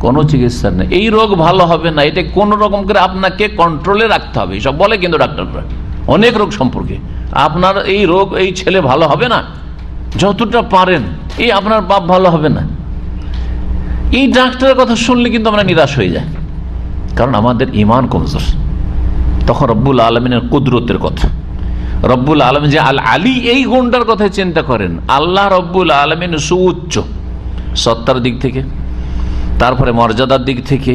কোনো চিকিৎসা নেই, এই রোগ ভালো হবে না, এটা কোন রকম করে আপনাকে কন্ট্রোলে রাখতে হবে, সব বলে কিন্তু ডাক্তাররা অনেক রোগ সম্পর্কে। আপনার এই রোগ, এই ছেলে ভালো হবে না, যতটা পারেন, এই আপনার বাপ ভালো হবে না। এই ডাক্তারের কথা শুনলে কিন্তু আমরা নিরাশ হয়ে যাই, কারণ আমাদের ঈমান কমজোর। তখন রব্বুল আলামিনের কুদরতের কথা, রব্বুল আলামিন যে আল আলী, এই গুণটার কথা চিন্তা করেন। আল্লাহ রব্বুল আলামিন সুউচ্চ সত্তার দিক থেকে, তারপরে মর্যাদার দিক থেকে,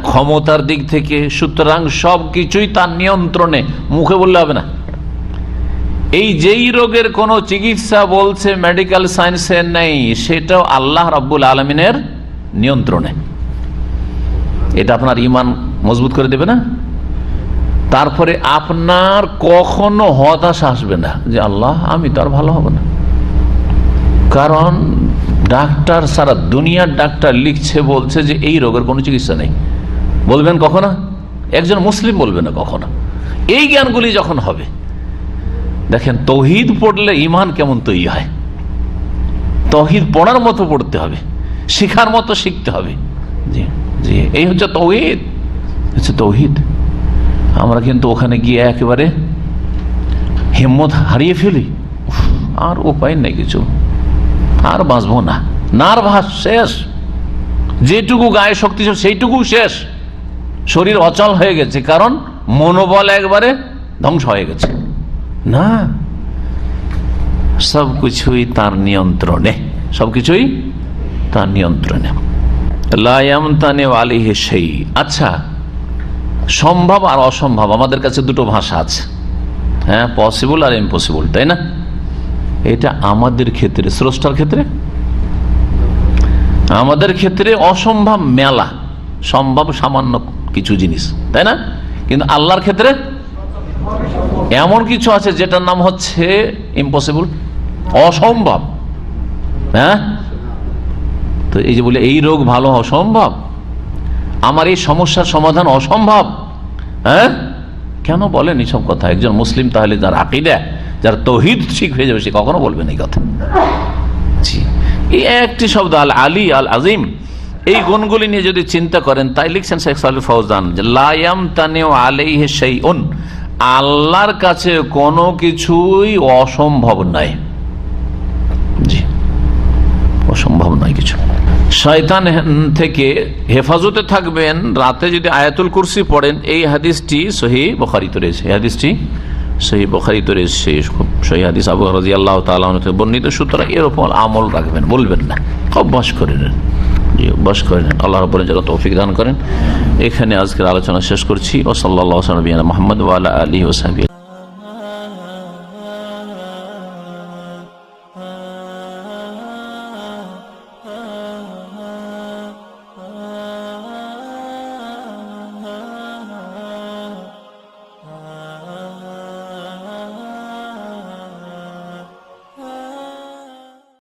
ক্ষমতার দিক থেকে। সুতরাং সবকিছুই তার নিয়ন্ত্রণে, মুখে বললে হবে না। এই যেই রোগের কোনো চিকিৎসা বলছে মেডিকেল সায়েন্সে নেই, সেটাও আল্লাহ রাব্বুল আলামিনের নিয়ন্ত্রণে। এটা আপনার ঈমান মজবুত করে দেবে না? তারপরে আপনার কখনো হতাশা আসবে না যে আল্লাহ আমি তো আর ভালো হব না, কারণ ডাক্তার, সারা দুনিয়ার ডাক্তার লিখছে, বলছে যে এই রোগের কোনো চিকিৎসা নেই। বলবেন কখনো? একজন মুসলিম বলবে না কখনো। এই জ্ঞানগুলি যখন হবে, দেখেন তৌহিদ পড়লে ঈমান কেমন তৈরি হয়। তৌহিদ পড়ার মতো পড়তে হবে, শিখার মতো শিখতে হবে। জি জি, এই হচ্ছে তৌহিদ, হচ্ছে তৌহিদ। আমরা কিন্তু ওখানে গিয়ে একেবারে হিম্মত হারিয়ে ফেলি, আর উপায় নেই কিছু, আর বাঁচবো না, নার্ভাস শেষ, যেটুকু গায়ে শক্তি ছিল সেইটুকু শেষ, শরীর অচল হয়ে গেছে, কারণ মনোবল একবারে ধ্বংস হয়ে গেছে। না, সবকিছুই তার নিয়ন্ত্রণে, সবকিছুই তার নিয়ন্ত্রণে। লা ইয়ামতানিউ আলাইহি শাই। আচ্ছা, সম্ভব আর অসম্ভব, আমাদের কাছে দুটো ভাষা আছে, পসিবল আর ইম্পসিবল, তাই না? এটা আমাদের ক্ষেত্রে, স্রষ্টার ক্ষেত্রে, আমাদের ক্ষেত্রে অসম্ভব মেলা, সম্ভব সামান্য কিছু জিনিস, তাই না? কিন্তু আল্লাহর ক্ষেত্রে এমন কিছু আছে যেটার নাম হচ্ছে ইম্পসিবল, অসম্ভব। তো এই যে বলে এই রোগ ভালো অসম্ভব, আমার এই সমস্যার সমাধান অসম্ভব, কেন বলেন এইসব কথা? একজন মুসলিম তাহলে যার আকীদা, যার তাওহীদ ঠিক হয়ে যাবে, সে কখনো বলবেন এই কথা। এই একটি শব্দ আল আলী, আল আজিম, এই গুণগুলি নিয়ে যদি চিন্তা করেন, তাই লিখছেন শেখ সালেহ ফৌজান যে লা ইয়ামতানিউ আলাইহি শাইউন, আল্লাহর কাছে কোনো কিছুই অসম্ভব নয়। জি, অসম্ভব নয় কিছু। শয়তান থেকে হেফাজতে থাকবেন রাতে যদি আয়াতুল কুরসি পড়েন। এই হাদিসটি সহিহ বুখারীতে রয়েছে, হাদিসটি সহিহ বুখারীতে রয়েছে, সহিহ হাদিস আবু হুরায়রা রাদিয়াল্লাহু তাআলা আনহু থেকে বর্ণিত। সুতরাং এরকম আমল রাখবেন, বলবেন না, অভ্যাস করে নেন, অভ্যাস করে নেন। আল্লাহ রাব্বুল আলামিন যেন তৌফিক দান করেন। এখানে আজকের আলোচনা শেষ করছি। ওয়া সাল্লাল্লাহু আলা নবিয়িনা মুহাম্মদ ওয়া আলা আলিহি ওয়া সাহবিহি।